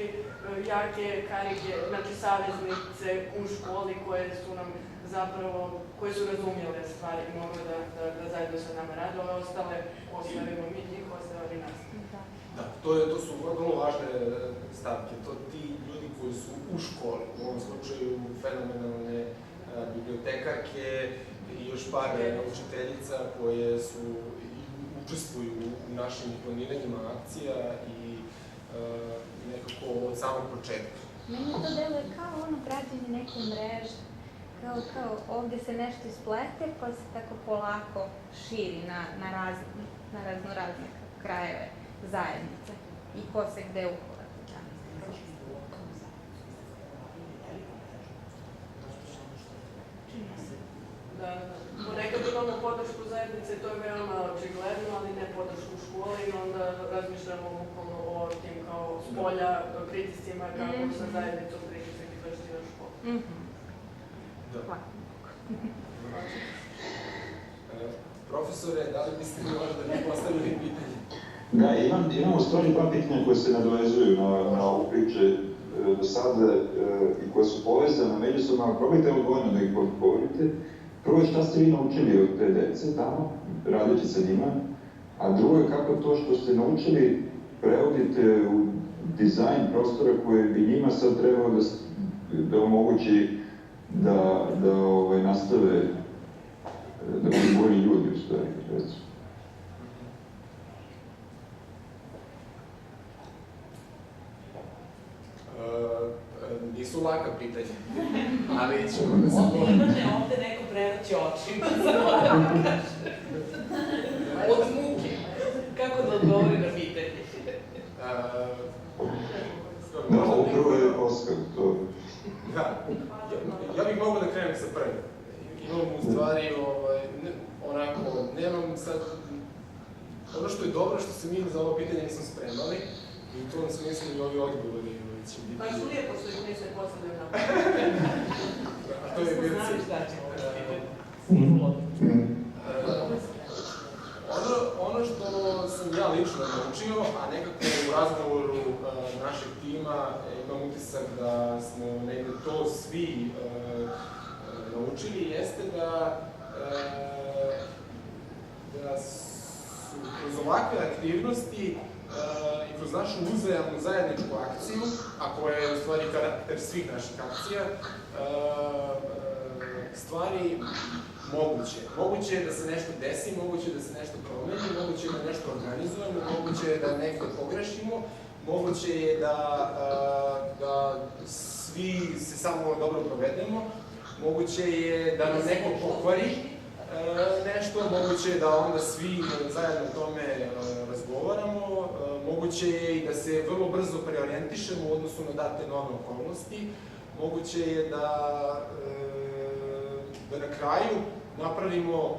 jake karike, znači saveznice u školi koje su nam zapravo, koje su razumjele stvari i mogle da zajedno sa nama rade, ove ostale ostavimo mi njih, ostavili nas. Da, to su vrlo važne stavke, ti ljudi koji su u školi, u ovom slučaju fenomenalne bibliotekarke i još par učiteljica koje su učestvuju u našim planiranjima akcija i nekako od samog početka. Meni to deluje kao građenje neke mreže, kao ovde se nešto isplete pa se tako polako širi na raznorazne krajeve zajednice i ko se gde uhoda. Da, ponekad imamo podršku zajednice, to je veoma očigledno, ali ne podršku škole i onda razmišljamo o tim kao s polja pritiscima kako sa zajednicom pritisak izvršiti na školu. Profesore, da li biste mi možda mi postavili pitanje? Da, imam u stvari dva pitanja koje se nadovezuju na ovu priče do sada i koje su povezane međusobno, ali probajte odvojeno da ih odgovorite. Prvo je šta ste vi naučili od te dece tamo, radeći sa njima, a drugo je kako to što ste naučili prevodite u dizajn prostora koji bi njima sad trebao da omogući da nastave da budu bolji ljudi u stvari, recimo. Nisu laka pitanja, ali ćemo da se Ovde neko prevrće oči. Od muke. Kako da odgovori na pitanje? Da, upravo je Oskar, to... Da, ja bih mogao da krenem sa prvim. Imam u stvari, onako, nemam sad... Ono što je dobro, što se mi za ovo pitanje nismo spremali, i u tom smislu i ovi odgovori će biti... Baš lijepo što ih niste postavljaju na A to je bio cilj. Ono što sam ja lično naučio, a nekako u razgovoru našeg tima imam utisak da smo negde to svi naučili, jeste da su kroz ovakve aktivnosti i kroz našu uzajamnu zajedničku akciju, a koja je u stvari karakter svih naših akcija, stvari moguće. Moguće je da se nešto desi, moguće je da se nešto promeni, moguće je da nešto organizujemo, moguće je da nekdo pogrešimo, moguće je da svi se samo dobro provedemo, moguće je da nam neko pokvari nešto, moguće je da onda svi zajedno o tome razgovaramo, moguće je i da se vrlo brzo preorijentišemo u odnosu na date nove okolnosti, moguće je da na kraju napravimo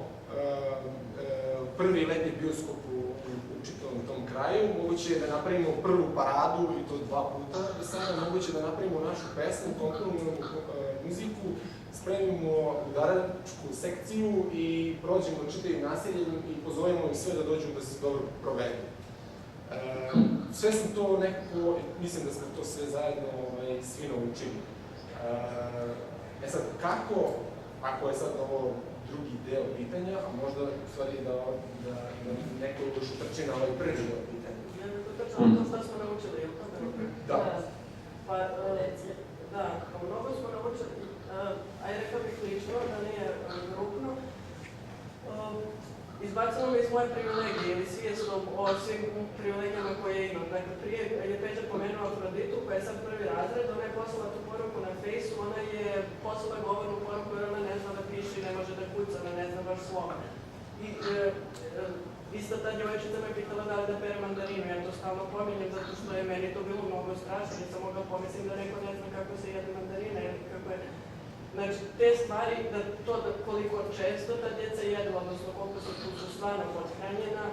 prvi letnji bioskop u čitavom tom kraju, moguće je da napravimo prvu paradu, i to 2 puta do sada, moguće da napravimo našu pesmu, kontrolnu muziku, spremimo udaračku sekciju i prođemo čitavim naseljem i pozovemo im sve da dođu da se dobro provedu. Sve sam to nekako, mislim da smo to sve zajedno svi naučili. Sad, kako, ako je sad ovo drugi deo pitanja, a možda u stvari da neko još utrči na ovaj prvi deo pitanja. To što smo naučili, je li to? Da. Pa, da, mnogo smo naučili, a je rekao bih lično, da nije grupno. Izbacilo me iz moje privilegije ili svijestom o svim privilegijama koje imam. Dakle, prije je Peđa pomenuo Afroditu, koja je sad prvi razred, ona je poslala tu poruku na Fejsu, ona je poslala govornu poruku jer ona ne zna da piše i ne može da kuca, ona ne zna baš slova. I ista ta djevojčica me pitala da pere mandarinu, ja to stalno pominjem zato što je meni to bilo mnogo strašno i sam mogla pomislim da neko ne zna kako se jede mandarina ili kako je... Znači, te stvari, koliko često ta djeca jedu, odnosno koliko su stvarno pothranjena,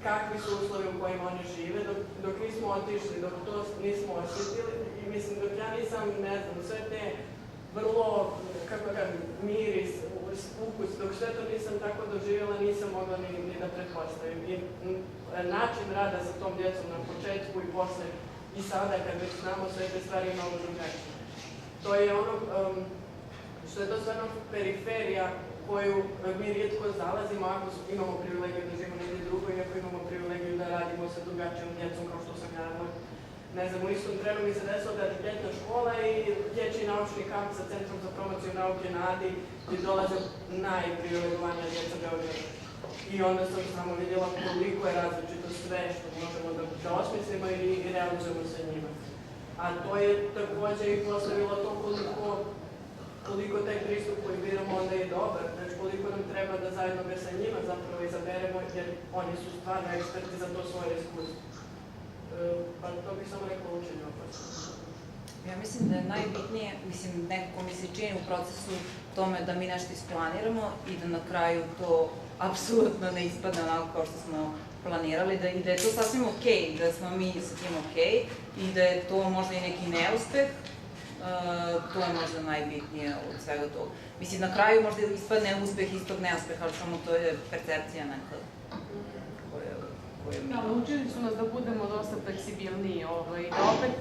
kakvi su uslovi u kojima oni žive, dok nismo otišli, dok to nismo osjetili i mislim, dok ja nisam, ne znam, sve te vrlo, kako kažem, miris, ukus, dok sve to nisam tako doživjela, nisam mogla ni da pretpostavim. I način rada sa tom djecom na početku i posle i sada, kad već znamo sve te stvari, mnogo drugačije. To je ono što je to stvarno periferija koju mi rijetko zalazimo ako imamo privilegiju da živimo negdje drugo i ako imamo privilegiju da radimo sa drugačijom djecom kao što sam ja. Ne znam, u istom trenu mi se desilo da je ljetna škola i dječji naučni kamp sa Centrom za promociju nauke na Adi gdje dolaze najprivilegovanija djeca Beograda. I onda sam samo vidjela koliko je različito sve što možemo da osmislimo i realizujemo sa njima. A to je također i postavilo to koliko taj pristup koji biramo onda je dobar, znači koliko nam treba da zajedno sa njima zapravo izaberemo, jer oni su stvarno eksperti za to svoje iskustvo. Pa to bih samo rekla učenje opasno. Ja mislim da je najbitnije, nekako mi se čini u procesu tome da mi nešto isplaniramo i da na kraju to apsolutno ne ispadne onako kao što smo planirali, i da je to sasvim okej, da smo mi sa tim okej i da je to možda i neki neuspeh. To je možda najbitnije od svega toga. Mislim, na kraju možda ispadne uspeh iz tog neuspeha, ali samo to je percepcija neka koju mi... Da, učili su nas da budemo dosta fleksibilniji, da opet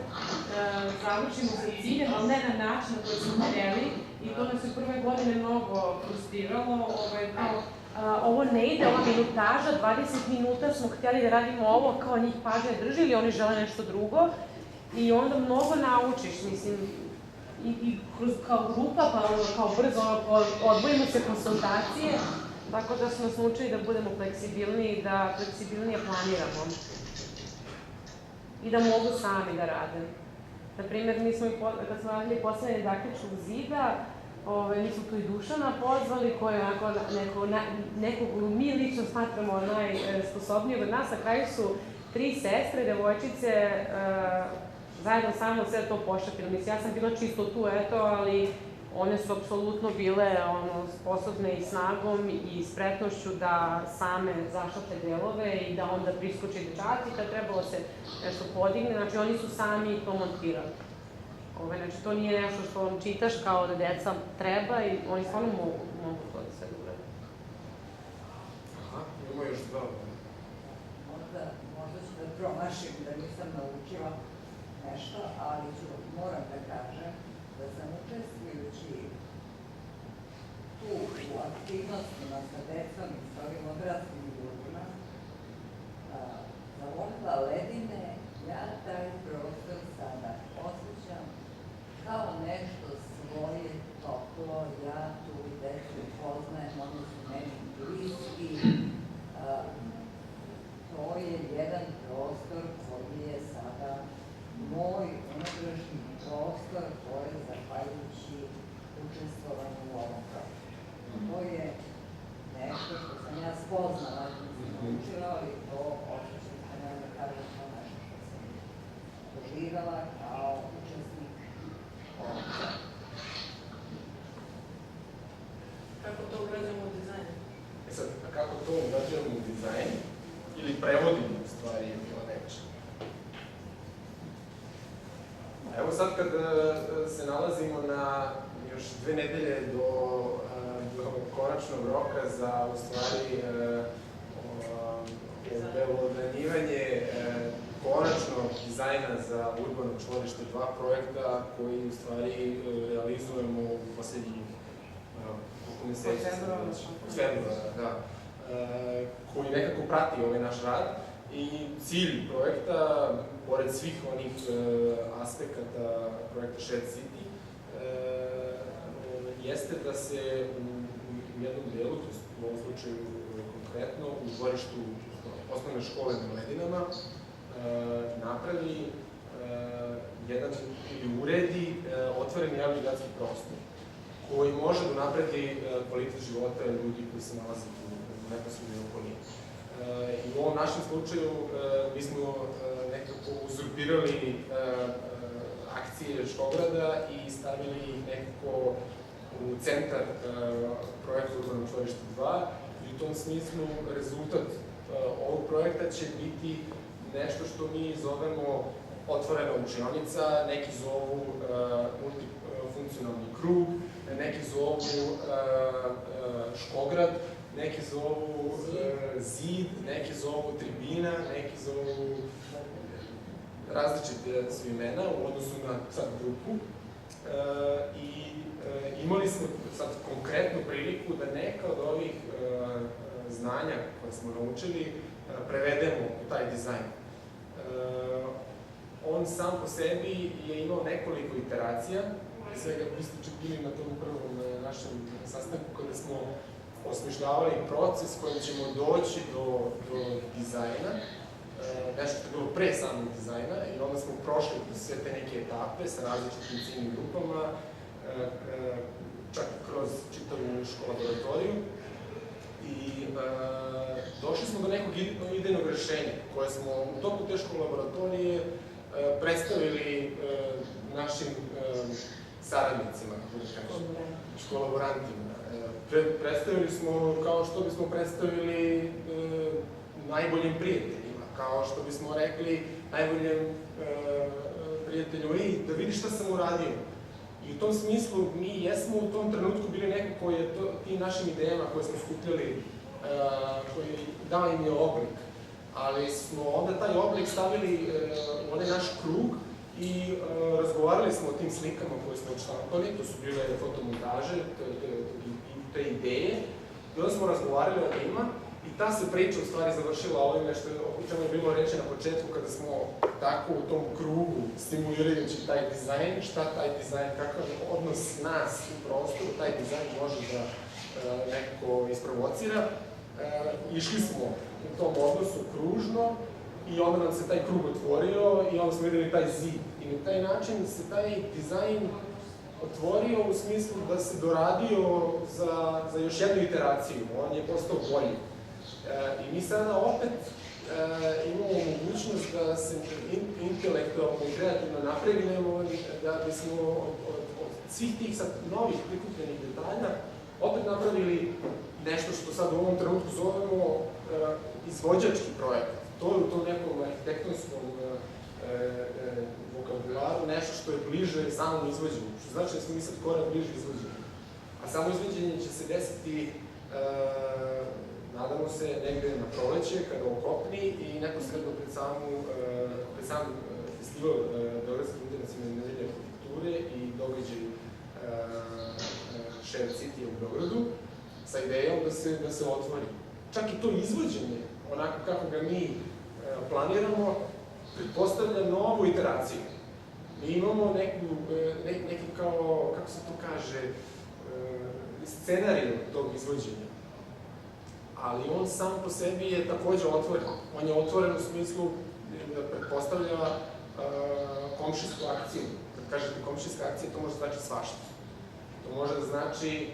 završimo sa ciljem, ali ne na način na koji smo htjeli, i to nas je prve godine mnogo frustriralo, ovo ne ide, ova minutaža, 20 minuta smo htjeli da radimo ovo, kao njih pažnja drži ili oni žele nešto drugo, i onda mnogo naučiš, mislim, i kao grupa, pa kao brzo odvojimo se konsultacije, tako da smo nas naučili da budemo fleksibilniji i da fleksibilnije planiramo. I da mogu sami da rade. Naprimjer, kad smo radili postavljanje didaktičkog zida, mi smo tu i Dušana pozvali, koji je nekog mi lično smatramo najsposobnijeg od nas. Na kraju su 3 sestre, devojčice, zajedno sa mnom sve to pošapilo. Mislim, ja sam bila čisto tu, ali one su apsolutno bile sposobne i snagom i spretnošću da same zašape delove i da onda priskoče dečaci kad trebalo se nešto podigne. Znači, oni su sami to montirali. Znači, to nije nešto što vam čitaš kao da deca treba i oni stvarno mogu to da sve urade. Aha, imamo još dva. Možda ću da promašim da nisam naučila nešto, ali moram da kažem da sam učestvujući tu u aktivnostima sa decom i s ovim odraslim ljudima zavolila ledine, ja taj prostor sada osjećam kao nešto svoje, toplo, ja tu i decu poznajem, oni su meni bliski. To je jedan prostor koji je sada moj unutrašnji prostor, to je zahvaljujući učestvovanju u ovom projektu. To je nešto što sam ja spoznala, nisam učila, ali to osjećam se ne da kažem to nešto što sam doživjela kao učesnik ovog projekta. Kako to ugrađujemo u dizajn? Sad, a kako to ugrađujemo u dizajn? Ili prevodimo u stvari je bilo reći? Evo sad kad se nalazimo na još 2 nedelje do konačnog roka za u stvari obelodanjivanje konačnog dizajna za Urbano čvorište 2 projekta koji u stvari realizujemo u posljednjih meseci. Februara, da. Koji nekako prati ovaj naš rad i cilj projekta, pored svih onih aspekata projekta Shared City, jeste da se u jednom delu, to u ovom slučaju konkretno, u dvorištu osnovne škole na Ledinama, napravi jedan ili uredi otvoreni javni gradski prostor koji može da napredi kvalitet života ljudi koji se nalaze u neposrednoj okolini. I u ovom našem slučaju mi smo nekako uzurpirali akcije Škograda i stavili ih nekako u centar projekta Urbano čvorište 2 i u tom smislu rezultat ovog projekta će biti nešto što mi zovemo otvorena učionica, neki zovu multifunkcionalna funkcionalni krug, neki zovu škograd, neki zovu zid, neki zovu tribina, neki zovu različite su imena u odnosu na sad grupu. I imali smo sad konkretnu priliku da neka od ovih znanja koje smo naučili prevedemo u taj dizajn. On sam po sebi je imao nekoliko iteracija, pre svega vi ste čak bili na tom prvom našem sastanku kada smo osmišljavali proces kojim ćemo doći do dizajna, nešto što je bilo pre samog dizajna i onda smo prošli kroz sve te neke etape sa različitim ciljnim grupama, čak kroz čitavu laboratoriju i došli smo do nekog idejnog rešenja koje smo u toku te laboratorije predstavili našim saradnicima, kolaborantima. Predstavili smo kao što bismo predstavili najboljim prijateljima, kao što bismo rekli najboljem prijatelju, da vidi šta sam uradio. I u tom smislu mi jesmo u tom trenutku bili neko koji je tim našim idejama koje smo skupljali, koji dao im je oblik, ali smo onda taj oblik stavili u onaj naš krug i razgovarali smo o tim slikama koje smo odštampali, to su bile fotomontaže, te ideje, i onda smo razgovarali o njima i ta se priča u stvari završila ovime o čemu je bilo reći na početku kada smo tako u tom krugu stimulirajući taj dizajn, šta taj dizajn, kakav odnos nas u prostoru taj dizajn može da nekako isprovocira. Išli smo u tom odnosu kružno i onda nam se taj krug otvorio i onda smo videli taj zid. I na taj način se taj dizajn otvorio u smislu da se doradio za još jednu iteraciju. On je postao bolji. I mi sada opet imamo mogućnost da se intelektualno i kreativno napregnemo, da bismo od svih tih sad novih prikupljenih detalja opet napravili nešto što sad u ovom trenutku zovemo izvođački projekat. To je u tom nekom arhitektonskom vokabularu nešto što je bliže samom izvođenju, što znači da smo mi sad korak bliže izvođenju. A samo izvođenje će se desiti, nadamo se, negde na proleće, kada okopni i neposredno pred sam festival Beogradske internacionalne nedelje arhitekture i događaj Share City u Beogradu, sa idejom da se otvori. Čak i to izvođenje, onako kako ga mi planiramo, pretpostavlja novu iteraciju. Mi imamo neki kao, kako se to kaže, scenariju tog izvođenja. Ali on sam po sebi je takođe otvoren. On je otvoren u smislu da pretpostavlja komšijsku akciju. Kad kažete komšijska akcija, to može znači svašta. To može da znači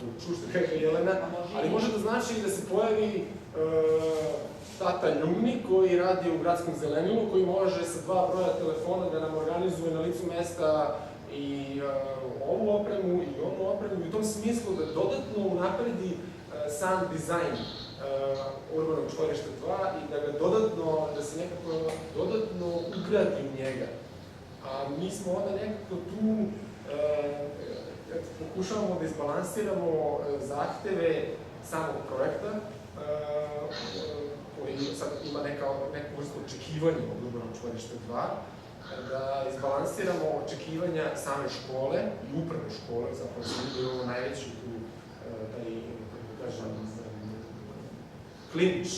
tuču, što rekla Jelena, ali može da znači i da se pojavi tata Ljumni koji radi u gradskom zelenilu, koji može sa 2 broja telefona da nam organizuje na licu mesta i ovu opremu i onu opremu i u tom smislu da dodatno unapredi sam dizajn urbanog čvorišta 2 i da ga da se nekako dodatno ugradi u njega. A mi smo onda nekako tu pokušavamo da izbalansiramo zahteve samog projekta koji sad ima neku vrstu očekivanja od urbanog čvorišta 2, da izbalansiramo očekivanja same škole i uprave škole, zapravo da imamo najveću tu, da kažem, klinč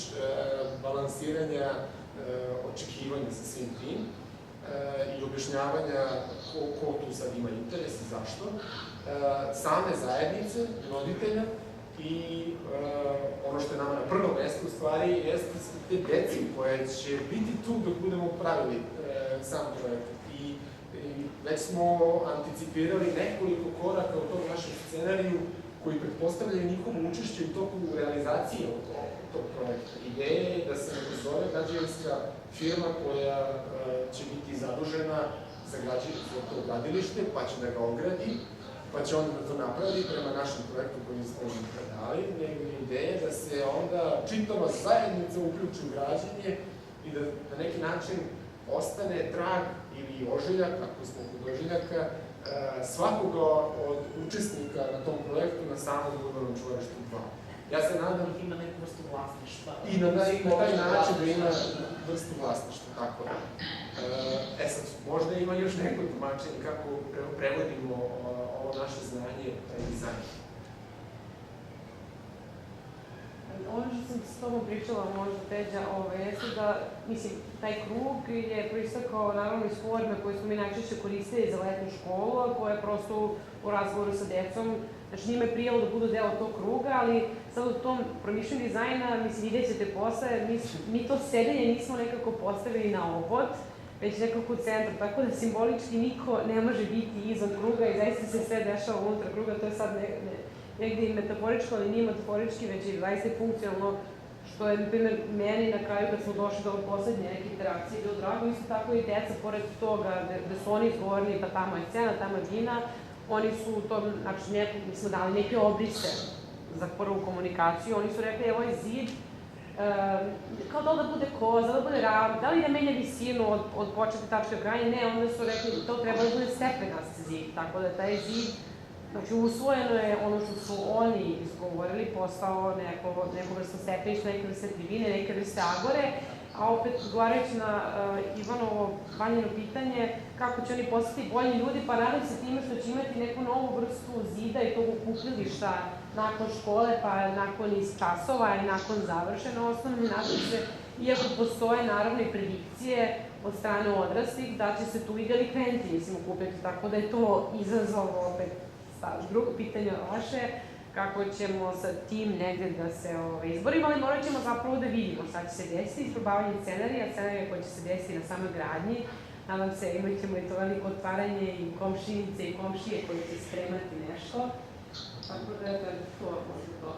balansiranja očekivanja sa svim tim i objašnjavanja ko tu sad ima interes i zašto, same zajednice, roditelja i ono što je nama na prvom mestu u stvari jeste te deci koje će biti tu dok budemo pravili sam projekt. I već smo anticipirali nekoliko koraka u tom našem scenariju koji pretpostavljaju njihovo učešće u toku realizacije tog projekta. Ideja je da se zove građevinska firma koja će biti zadužena za to gradilište, pa će da ga ogradi, pa će onda da to napravi prema našem projektu koji smo im predali. Ideja je da se onda čitava zajednica uključi u građenje i da na neki način ostane trag ili ožiljak, ako smo kod ožiljaka, svakoga od učesnika na tom projektu na samom urbanom čvorištu 2. Ja se nadam... Ima neku vrstu vlasništva. I na taj način da ima vrstu vlasništva, tako da. Sad, možda ima još neko tumačenje kako prevodimo ovo naše znanje i dizajn. Ono što sam s tobom pričala možda Teđa, jeste da, mislim, taj krug je proistakao naravno iz forme koju smo mi najčešće koristili za letnu školu, a koja je prosto u razgovoru sa decom, znači njima je prijelo da budu deo tog kruga, ali sad u tom promišljenju dizajna, mislim, vidjet ćete posle, mi to sedenje nismo nekako postavili na obod, već nekako u centru, tako da simbolički niko ne može biti izvan kruga i zaista se sve dešava unutar kruga, to je sad negdje i metaforičko, ali nije metaforički, već je zaista funkcionalno, što je, na primjer, meni na kraju kad smo došli do ove poslednje neke interakcije bilo drago, isto tako i deca, pored toga, gde su oni izgovorili, pa tamo je scena, tamo je vina, oni su to, znači, mi smo dali neke obrise za prvu komunikaciju, oni su rekli, evo je zid, kao da li da bude koza, da bude ravno, da li da menja visinu od početne tačke krajnje, ne, onda su rekli, to treba da bude stepenast zid, tako da taj zid, znači, usvojeno je ono što su oni izgovorili, postao neko vrsta stepeništa, neke vrste tribine, neke vrste agore, a opet, odgovarajući na Ivanovo vanjeno pitanje, kako će oni postati bolji ljudi, pa nadam se time što će imati neku novu vrstu zida i tog okupljališta nakon škole, pa nakon iz časova i nakon završene osnovne, nadam se, iako postoje naravno i predikcije od strane odraslih, da će se tu i delikventi, mislim, okupiti, tako da je to izazov opet. Drugo pitanje vaše, kako ćemo sa tim negde da se izborimo, ali morat ćemo zapravo da vidimo šta će se desiti, isprobavanje scenarija koje će se desiti na samoj gradnji. Nadam se, imat ćemo i to veliko otvaranje i komšinice i komšije koji će spremati nešto. Tako da je to možda to.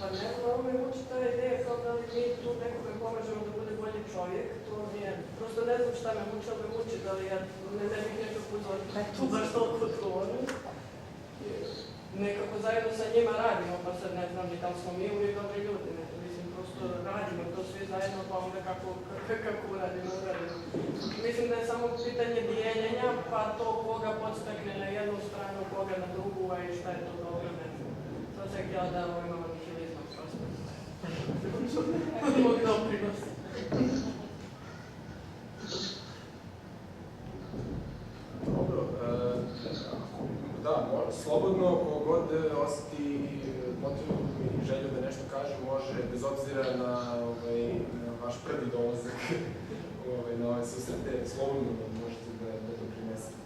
Pa ne, ovo me uči ta ideja kao da li mi tu nekome pomažemo da bude bolji čovjek, to nije, prosto ne znam šta me uči, ali me uči da li ja ne bih nekako uzela tu baš toliko odgovornost. Nekako zajedno sa njima radimo, pa sad ne znam ni da li smo mi uvijek dobri ljudi, mislim, prosto radimo to svi zajedno, pa onda kako uradimo. Mislim da je samo pitanje dijeljenja, pa to koga podstakne na jednu stranu, koga na drugu, a i šta je to dobro, ne znam. To sam htjela da ovo imamo nihilizam prosto. Mog doprinosa. Dobro, da, slobodno kogod osjeti potrebu i želju da nešto kaže može, bez obzira na vaš prvi dolazak na ove susrete, slobodno možete da doprinesete.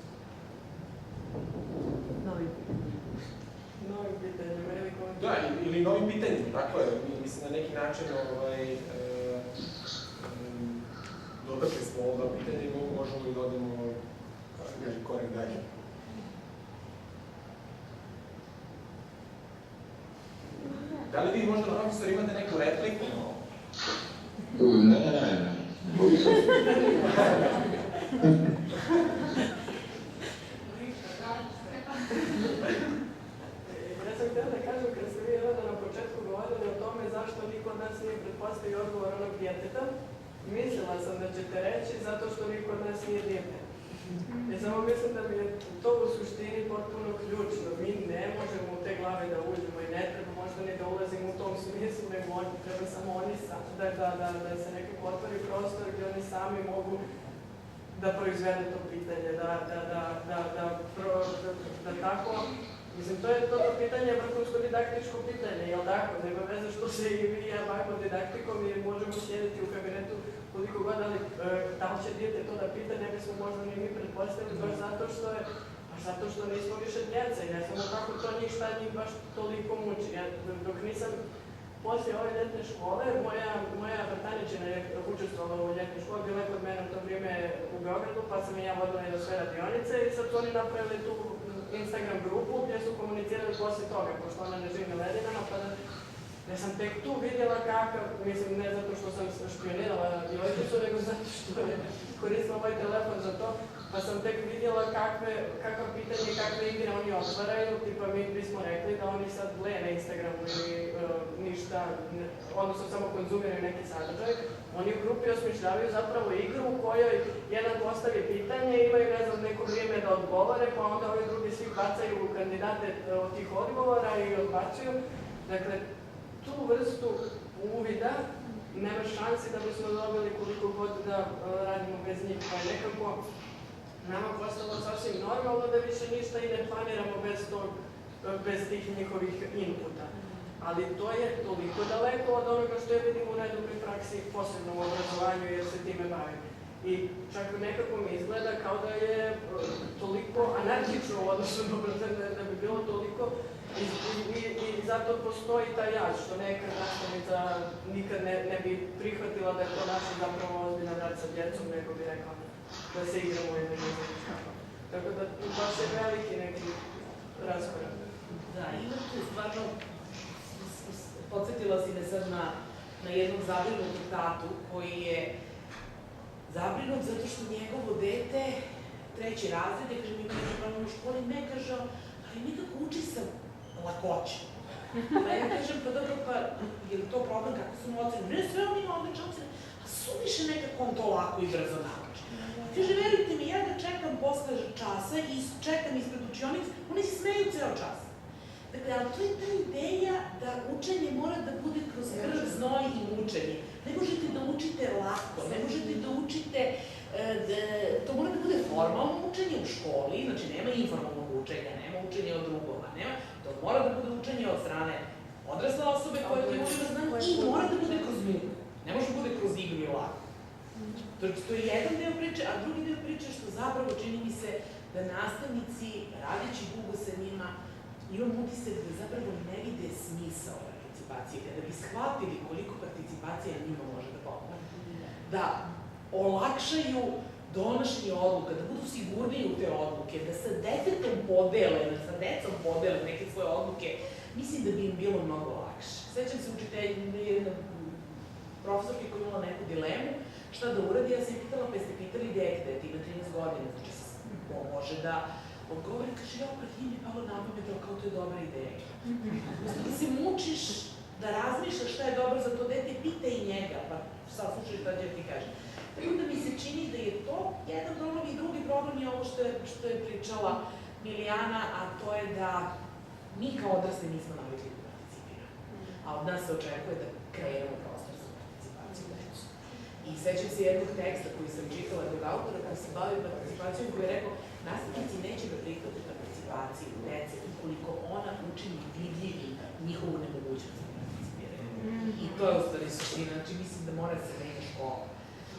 Novim pitanjima ili komentarima? Da, ili novim pitanjima, tako je. Mislim, na neki način dotakli smo ova pitanja i možemo i da odemo korak dalje. Da li vi možda, profesor, imate neku repliku? Ne. Ja sam htjela da kažem, kad ste vi na početku govorili o tome zašto niko od nas nije pretpostavio odgovor onog djeteta, mislila sam da ćete reći zato što niko od nas nije dijete. Ja samo mislim da mi je to u suštini potpuno ključno. Mi ne možemo u te glave da uđemo i ne treba možda ni da ulazimo u tom smislu, nego treba samo oni da se nekako otvori prostor gdje oni sami mogu da proizvedu to pitanje, da tako. Mislim, to je to pitanje, vrhunsko didaktičko pitanje, jel tako? Nema veze što se i vi i ja bavimo didaktikom i možemo sjediti u kabinetu koliko god, ali da li će dijete to da pita, ne bismo možda ni mi pretpostavili, baš zato što nismo više djeca i ne znamo kako to njih baš toliko muči. Dok nisam poslije ove ljetne škole, moja vrtaničina je učestvovala u ljetnoj školi, bila je kod mene u to vrijeme u Beogradu, pa sam i ja vodila i do sve radionice i sad su oni napravili tu Instagram grupu gdje su komunicirali poslije toga, pošto ona ne živi na Ledinama, pa ja sam tek tu vidjela kakav, mislim ne zato što sam špionirala djevojčicu, nego zato što je koristila moj telefon za to, Pa sam tek vidjela kakva pitanja i kakve igre oni otvaraju, tipa mi bismo rekli da oni sad gle na Instagramu ili ništa, odnosno samo konzumiraju neki sadržaj. Oni u grupi osmišljavaju zapravo igru u kojoj jedan postavi pitanje, imaju ne znam neko vrijeme da odgovore, pa onda ovi drugi svi bacaju kandidate od tih odgovora i odbacuju. Dakle, tu vrstu uvida nema šansi da bismo dobili koliko god da radimo bez njih, pa je nekako nama postalo sasvim normalno da više ništa i ne planiramo bez tih njihovih inputa. Ali to je toliko daleko od onoga što je vidimo u najdobroj praksi, posebno u obrazovanju jer se time bavim. I čak nekako mi izgleda kao da je toliko anarhično u odnosu na obrazovanje, da bi bilo toliko i zato postoji taj jaz, što neka nastavnica nikad ne bi prihvatila da je to naša zapravo ozbiljna rad sa djecom, nego bi rekla da se igramo i da. Tako da baš je veliki neki raskorak. Da, imate stvarno, podsjetila si me sad na jednog zabrinutog tatu koji je zabrinut zato što njegovo dete, 3. razred, je kaže mi kaže pravno u školi, ne kaže, ali nekako uči sa lakoćem. Pa ja kažem, pa dobro, pa je li to problem kako su mu ocene? Ne, sve on ima odlične ocene, a suviše nekako on to lako i brzo nauči. Kaže, verujte mi, ja ga čekam posle časa i čekam ispred učionice, oni se smeju ceo čas. Dakle, ali to je ta ideja da učenje mora da bude kroz krv, znoj i mučenje. Ne možete da učite lako, ne možete da učite, to mora da bude formalno učenje u školi, znači nema informalnog učenja, nema učenja od drugova, nema, to mora da bude učenje od strane odrasle osobe koje ti može da znam i mora da bude kroz muku, ne može da bude kroz igru i lako. To je jedan deo priče, a drugi deo priče što zapravo čini mi se da nastavnici, radeći dugo sa njima, imam utisak da zapravo ne vide smisao participacije, kada bi shvatili koliko participacija njima može da pomogne. Da olakšaju donošenje odluka, da budu sigurniji u te odluke, da sa detetom podele, da sa decom podele neke svoje odluke, mislim da bi im bilo mnogo lakše. Sećam se učitelja, profesorke koja imala neku dilemu, šta da uradi, ja sam je pitala, pa jeste pitali dete, ima 13 godina, znači može da odgovori, kaže, ja, pred njim je palo na pamet, kao to je dobra ideja. Umesto da se mučiš, da razmišljaš šta je dobro za to dete, pitaj i njega, pa saslušaj šta će ti kaže. Tako da mi se čini da je to jedan problem i drugi problem je ovo što je pričala Milijana, a to je da mi kao odrasli nismo navikli da participiramo. A od nas se očekuje da kreiramo prostor za participaciju decu. I sećam se jednog teksta koji sam čitala jednog autora koji se bavio participacijom koji je rekao nastavnici neće da prihvate participaciju dece ukoliko ona učini vidljivim njihovu nemogućnost da participiraju. I to je u stvari suština, znači mislim da mora se menja škola.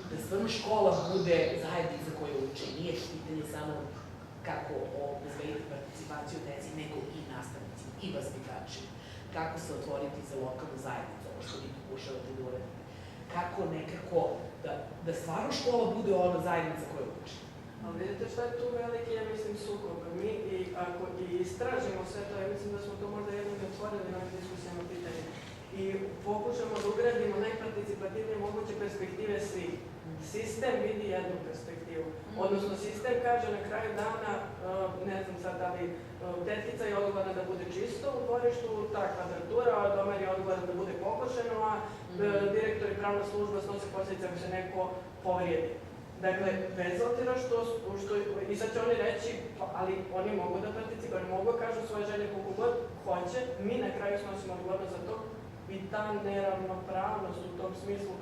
Da stvarno škola bude zajednica koja uči, nije pitanje samo kako obezbediti participaciju deci, nego i nastavnici, i vaspitači. Kako se otvoriti za lokalnu zajednicu, ovo što vi pokušavate da uradite. Kako nekako da stvarno škola bude ona zajednica koja uči. Ali vidite šta je tu veliki, ja mislim, sukob. Mi ako istražimo sve to, ja mislim da smo to možda jednom i otvorili na diskusijama pitanje i pokušamo da ugradimo najparticipativnije moguće perspektive svih. Sistem vidi jednu perspektivu, odnosno sistem kaže na kraju dana, ne znam sad da li tetkica je odgovorna da bude čisto u dvorištu, ta kvadratura, a domer je odgovoran da bude pokošeno, a direktor i pravna služba snose posljedice ako se neko povrijedi. Dakle, bez obzira što, i sad će oni reći, ali oni mogu da participaju, oni mogu da kažu svoje želje koliko god hoće, mi na kraju snosimo odgovornost za to i ta neravnopravnost u tom smislu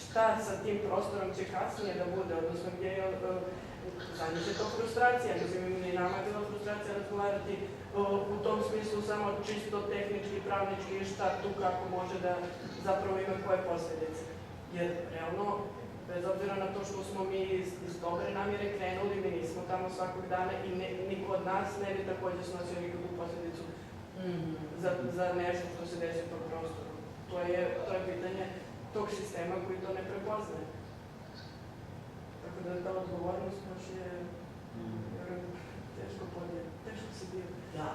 šta sa tim prostorom će kasnije da bude, odnosno gdje je, za njih je to frustracija, mislim, i nama je bila frustracija razgovarati u tom smislu samo čisto tehnički, pravnički, šta tu kako može da zapravo ima koje posljedice. Jer, realno, bez obzira na to što smo mi iz dobre namjere krenuli, mi nismo tamo svakog dana i niko od nas ne bi također snosio nikakvu posljedicu za nešto što se desi u tom prostoru. To je pitanje tog sistema koji to ne prepoznaje. Tako da ta odgovornost baš je teško podijeti, teško se dio. Da.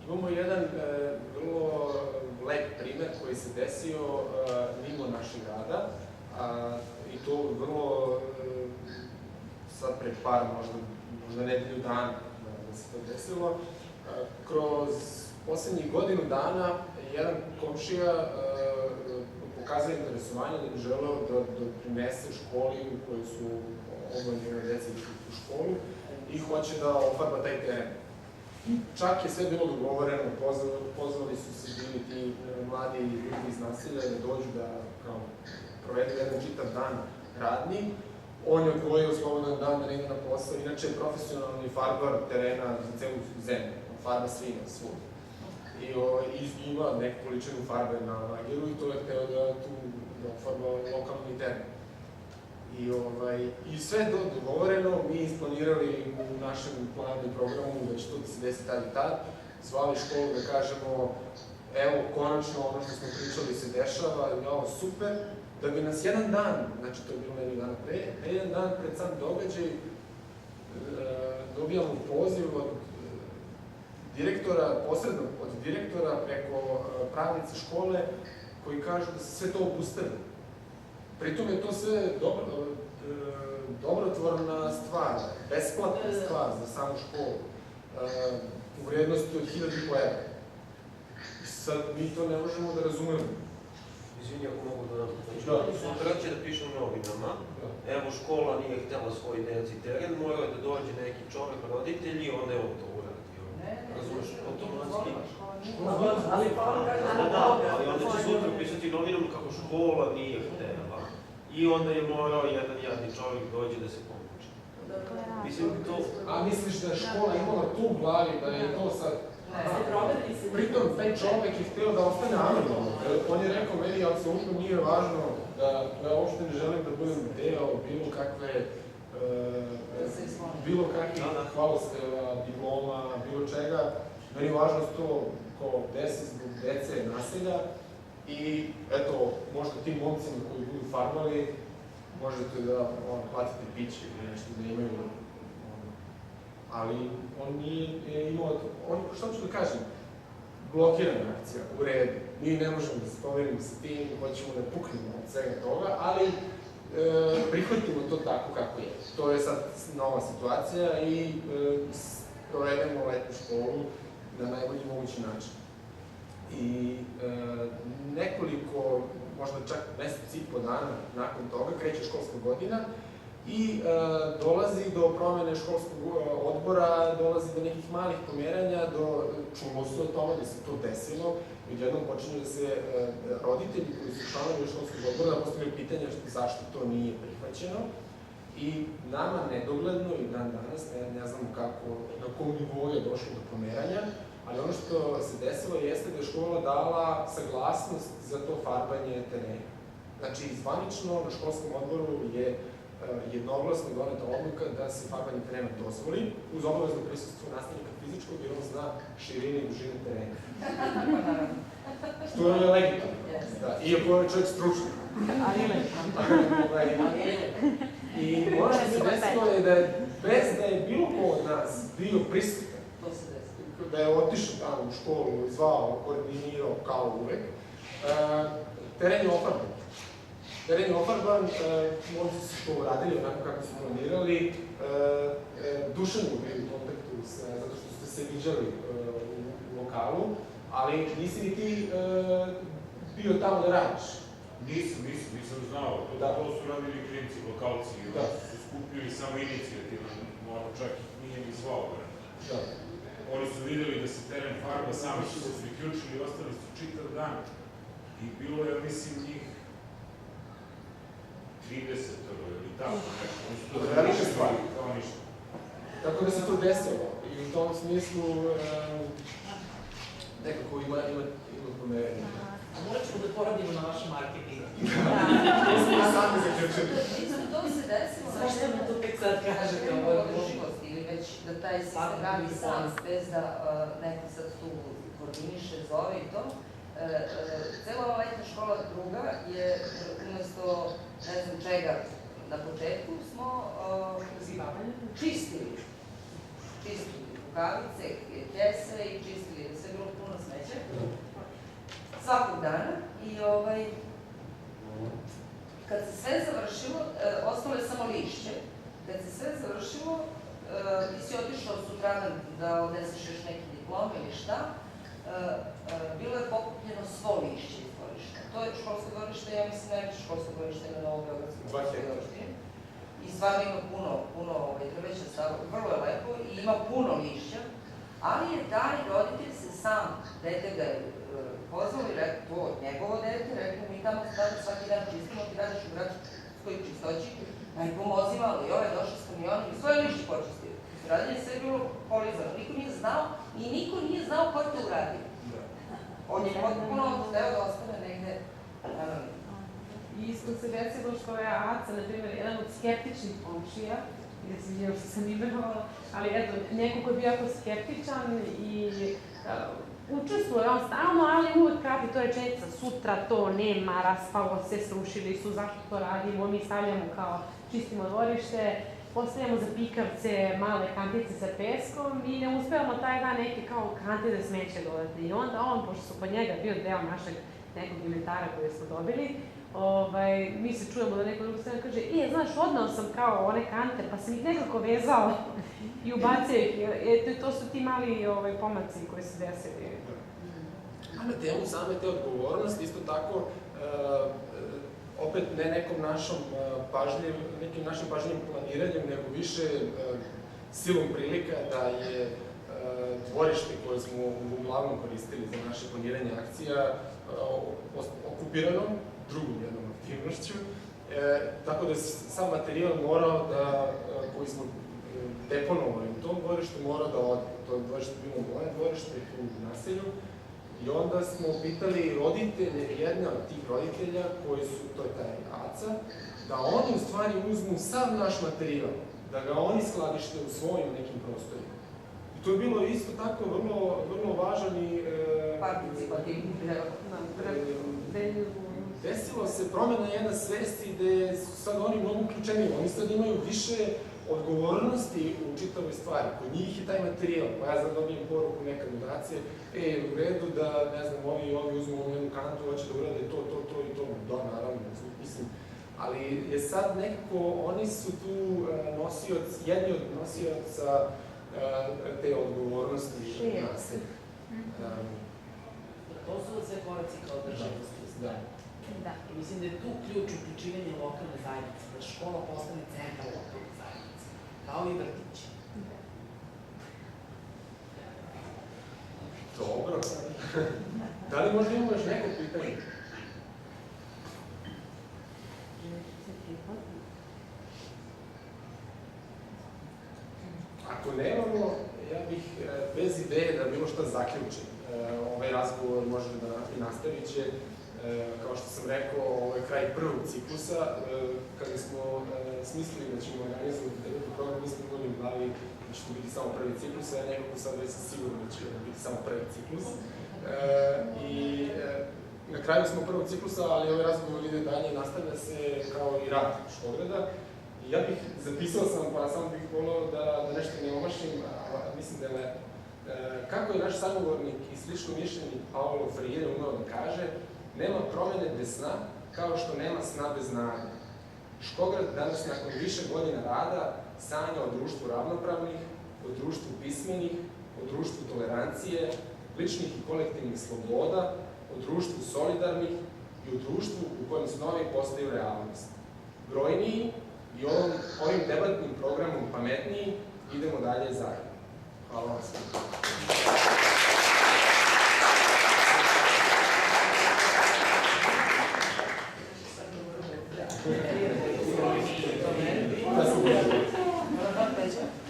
Imamo jedan vrlo lep primer koji se desio mimo našeg rada i to vrlo sad pre par, možda nedelju dana da se to desilo. Kroz poslednjih godinu dana jedan komšija pokazuje interesovanje da bi želeo da prinese školi u kojoj su obojene dece u školu i hoće da ofarba taj teren. Čak je sve bilo dogovoreno, pozvali su se bili ti mladi ljudi iz naselja da dođu da provedu jedan čitav dan radni. On je odvojio slobodan dan da ne ide na posao, inače je profesionalni farbar terena za celu zemlju, farba svima, svud. I ima neku količinu farbe na lageru i to je hteo da tu ofarba lokalni teren. I sve je dogovoreno, mi isplanirali u našem planu i programu da će to da se desi tad i tad, zvali školu da kažemo evo, konačno ono što smo pričali se dešava, je ovo super, da bi nas jedan dan, znači to je bilo nedelju dana pre, jedan dan pred sam događaj dobijamo poziv od direktora, posredno od direktora preko pravnice škole koji kažu da se sve to obustavi. Pritom je to sve dobrotvorna stvar, besplatna stvar za samu školu, u vrednosti od 1000 €. I sad mi to ne možemo da razumemo. Izvini, ako mogu da sutra će da piše u novinama, evo škola nije htela svoj deci teren, morao da dođe neki čovek, roditelji, onda je on to uradio. Razumeš, automatski. Ali onda će sutra pisati u novinama kako škola nije htela. I onda je morao jedan jadni čovjek dođe da se pomuči. Mislim to... A misliš da je škola imala tu u glavi, da je to sad... Pritom, taj čovek je hteo da ostane anoniman. On je rekao meni, apsolutno nije važno da ja uopšte ne želim da budem deo bilo kakvih hvalospeva, diploma, bilo čega. Meni je važno to ko dece naselja i eto, možda tim momcima koji budu farmali, možete da platite piće ili nešto da imaju. Ali on nije imao, što ću da kažem, blokirana akcija, u redu. Mi ne možemo da se poverimo sa tim, hoćemo da puknemo od svega toga, ali prihvatimo to tako kako je. To je sad nova situacija i provedemo letnu školu na najbolji mogući način. I nekoliko, možda čak mesec i po dana nakon toga kreće školska godina i dolazi do promene školskog odbora, dolazi do nekih malih pomeranja, čulo se o tome da se to desilo i odjednom počinju da se roditelji koji su članovi školskog odbora da postavljaju pitanja zašto to nije prihvaćeno i nama nedogledno i dan danas, ne znamo kako, na kom nivou je došlo do pomeranja, ali ono što se desilo jeste da je škola dala saglasnost za to farbanje terena. Znači, zvanično na školskom odboru je jednoglasno doneta odluka da se farbanje terena dozvoli uz obavezno prisustvo nastavnika fizičkog jer on zna širine i dužine terena. Što je legitimno. Iako je čovjek stručan. I ono što se desilo je da bez da je bilo ko od nas bio prisutan, da je otišao tamo u školu, zvao, koordinirao kao uvek, teren je ofarban. Teren je ofarban, možda su to uradili onako kako su planirali. Dušan je bio u kontaktu zato što ste se viđali u lokalu, ali nisi ni ti bio tamo da radiš. Nisam znao. To su radili klinci, lokalci, su skupili samo inicijativno, čak nije mi zvao. Oni su videli da se teren farba, sami su se priključili i ostali su čitav dan. I bilo je, mislim, njih 30 ili tako nešto. Velike stvari. Kao ništa. Tako da se to desilo. I u tom smislu nekako ima pomerenje. Morat ćemo da poradimo na vašem marketingu. Sami zaključili. To se desilo. Zašto mi to tek sad kažete? Ili već da taj sistem radi sam, bez da neko sad tu koordiniše, zove i to. Cela ova letna škola druga je umesto ne znam čega na početku smo čistili rukavice, kese i čistili, da sve bilo puno smeća svakog dana i kad se sve završilo, ostalo je samo lišće Kad se sve završilo, ti si otišao sutradan da odneseš još neki diplom ili šta, bilo je pokupljeno svo lišće iz dvorišta. To je školsko dvorište, ja mislim, najveće školsko dvorište na Novobeogradskom dvorištu. I stvarno ima puno drveća, vrlo je lepo i ima puno lišća, ali je taj roditelj se sam, dete ga je pozvao i rekao, to je njegovo dete, rekao mi tamo svaki dan čistimo, ti radiš u gradskoj čistoći, aj pomozi malo, i ovaj je došao s kamionom i svoje lišće počistio. Radnje je sve bilo polizano, niko nije znao i niko nije znao ko je to uradio. On je potpuno hteo da ostane negde anonimno. I isto se desilo što je Aca, na primjer, jedan od skeptičnih komšija, jer što sam imenovala, ali eto, neko ko je bio jako skeptičan i učestvuje on stalno, ali uvek prati to rečenica, sutra to nema, raspalo se, srušili su, zašto to radimo, mi stavljamo kao čistimo dvorište, postavljamo za pikavce male kantice sa peskom i ne uspevamo taj dan neke kao kante za smeće dodati. I onda on, pošto su kod njega bio deo našeg nekog inventara koje smo dobili, mi se čujemo da neko drugo strana kaže, znaš, odnao sam kao one kante, pa sam ih nekako vezao i ubacio ih. To su ti mali pomaci koji se desili. A na temu same te odgovornosti, isto tako, opet ne nekim našim pažnjim planiranjem, nego više silom prilika da je dvorište koje smo uglavnom koristili za naše planiranje akcija okupirano drugom jednom aktivnošću, tako da sam materijal morao koji smo deponovali u tom dvorištu, morao da ode. To je dvorište bilo moje dvorište tu u naselju. I onda smo pitali roditelje, jedne od tih roditelja, koji su, to je taj Aca, da oni u stvari uzmu sav naš materijal, da ga oni skladište u svojim nekim prostorima. I to je bilo isto tako vrlo važan i... participativni desilo se promjena jedna svesti gde su sad oni mnogo uključeniji. Oni sad imaju više odgovornosti u čitavoj stvari. Kod njih je taj materijal, pa ja sad dobijem poruku neka donacije, u redu da, ne znam, ovi uzmu jednu kantu, hoće da urade to i to. Da, naravno, mislim. Ali je sad nekako, oni su tu jedni od nosioca te odgovornosti naselja. To su sve koraci kao državnosti. Da. I mislim da je tu ključ uključivanja lokalne zajednice, da škola postane centar lokalne zajednice, kao i vrtići. Dobro. Da li možda imamo još neko pitanje? Ako nemamo, ja bih bez ideje da bilo šta zaključim. Ovaj razgovor može da nastavit će. Kao što sam rekao, ovo je kraj prvog ciklusa. Kada smo smislili da ćemo organizovati devetu program, nismo imali u glavi da će to biti samo prvi ciklus, a ja nekako sad već sam siguran da će biti samo prvi ciklus. I na kraju smo prvog ciklusa, ali ovaj razgovor ide dalje i nastavlja se kao i rad Škograda. Ja bih zapisao sam, pa samo bih volao da nešto ne omašim, a mislim da je lepo. Kako je naš sagovornik i slično mišljenik Paulo Freire umeo da kaže, nema promene bez sna, kao što nema sna bez znanja. Škograd danas nakon više godina rada sanja o društvu ravnopravnih, o društvu pismenih, o društvu tolerancije, ličnih i kolektivnih sloboda, o društvu solidarnih i o društvu u kojem snovi postaju realnost. Brojniji i ovim debatnim programom pametniji idemo dalje zajedno. Hvala vam svima.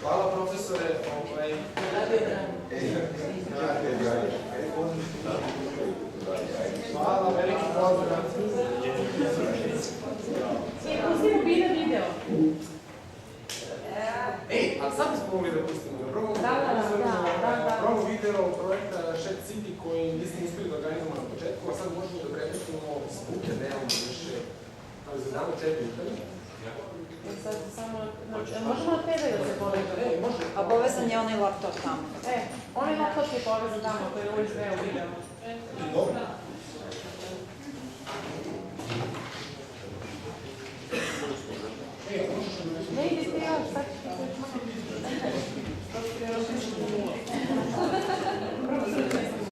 Hvala profesore. Hvala, veliki pozdrav. Pustimo video. A sad smo mogli da pustimo. Prvo video projekta Shed City koji nismo uspeli da organizamo na početku, a sad možemo da prepustimo zvuke, nemamo više. Ali zadamo tebi pitanje. Sad samo, možemo od tebe da se povezamo? Može. A povezan je onaj laptop tamo. Onaj laptop je povezan tamo, to je USB u video. Dobro. Ne ide ti šta ćeš?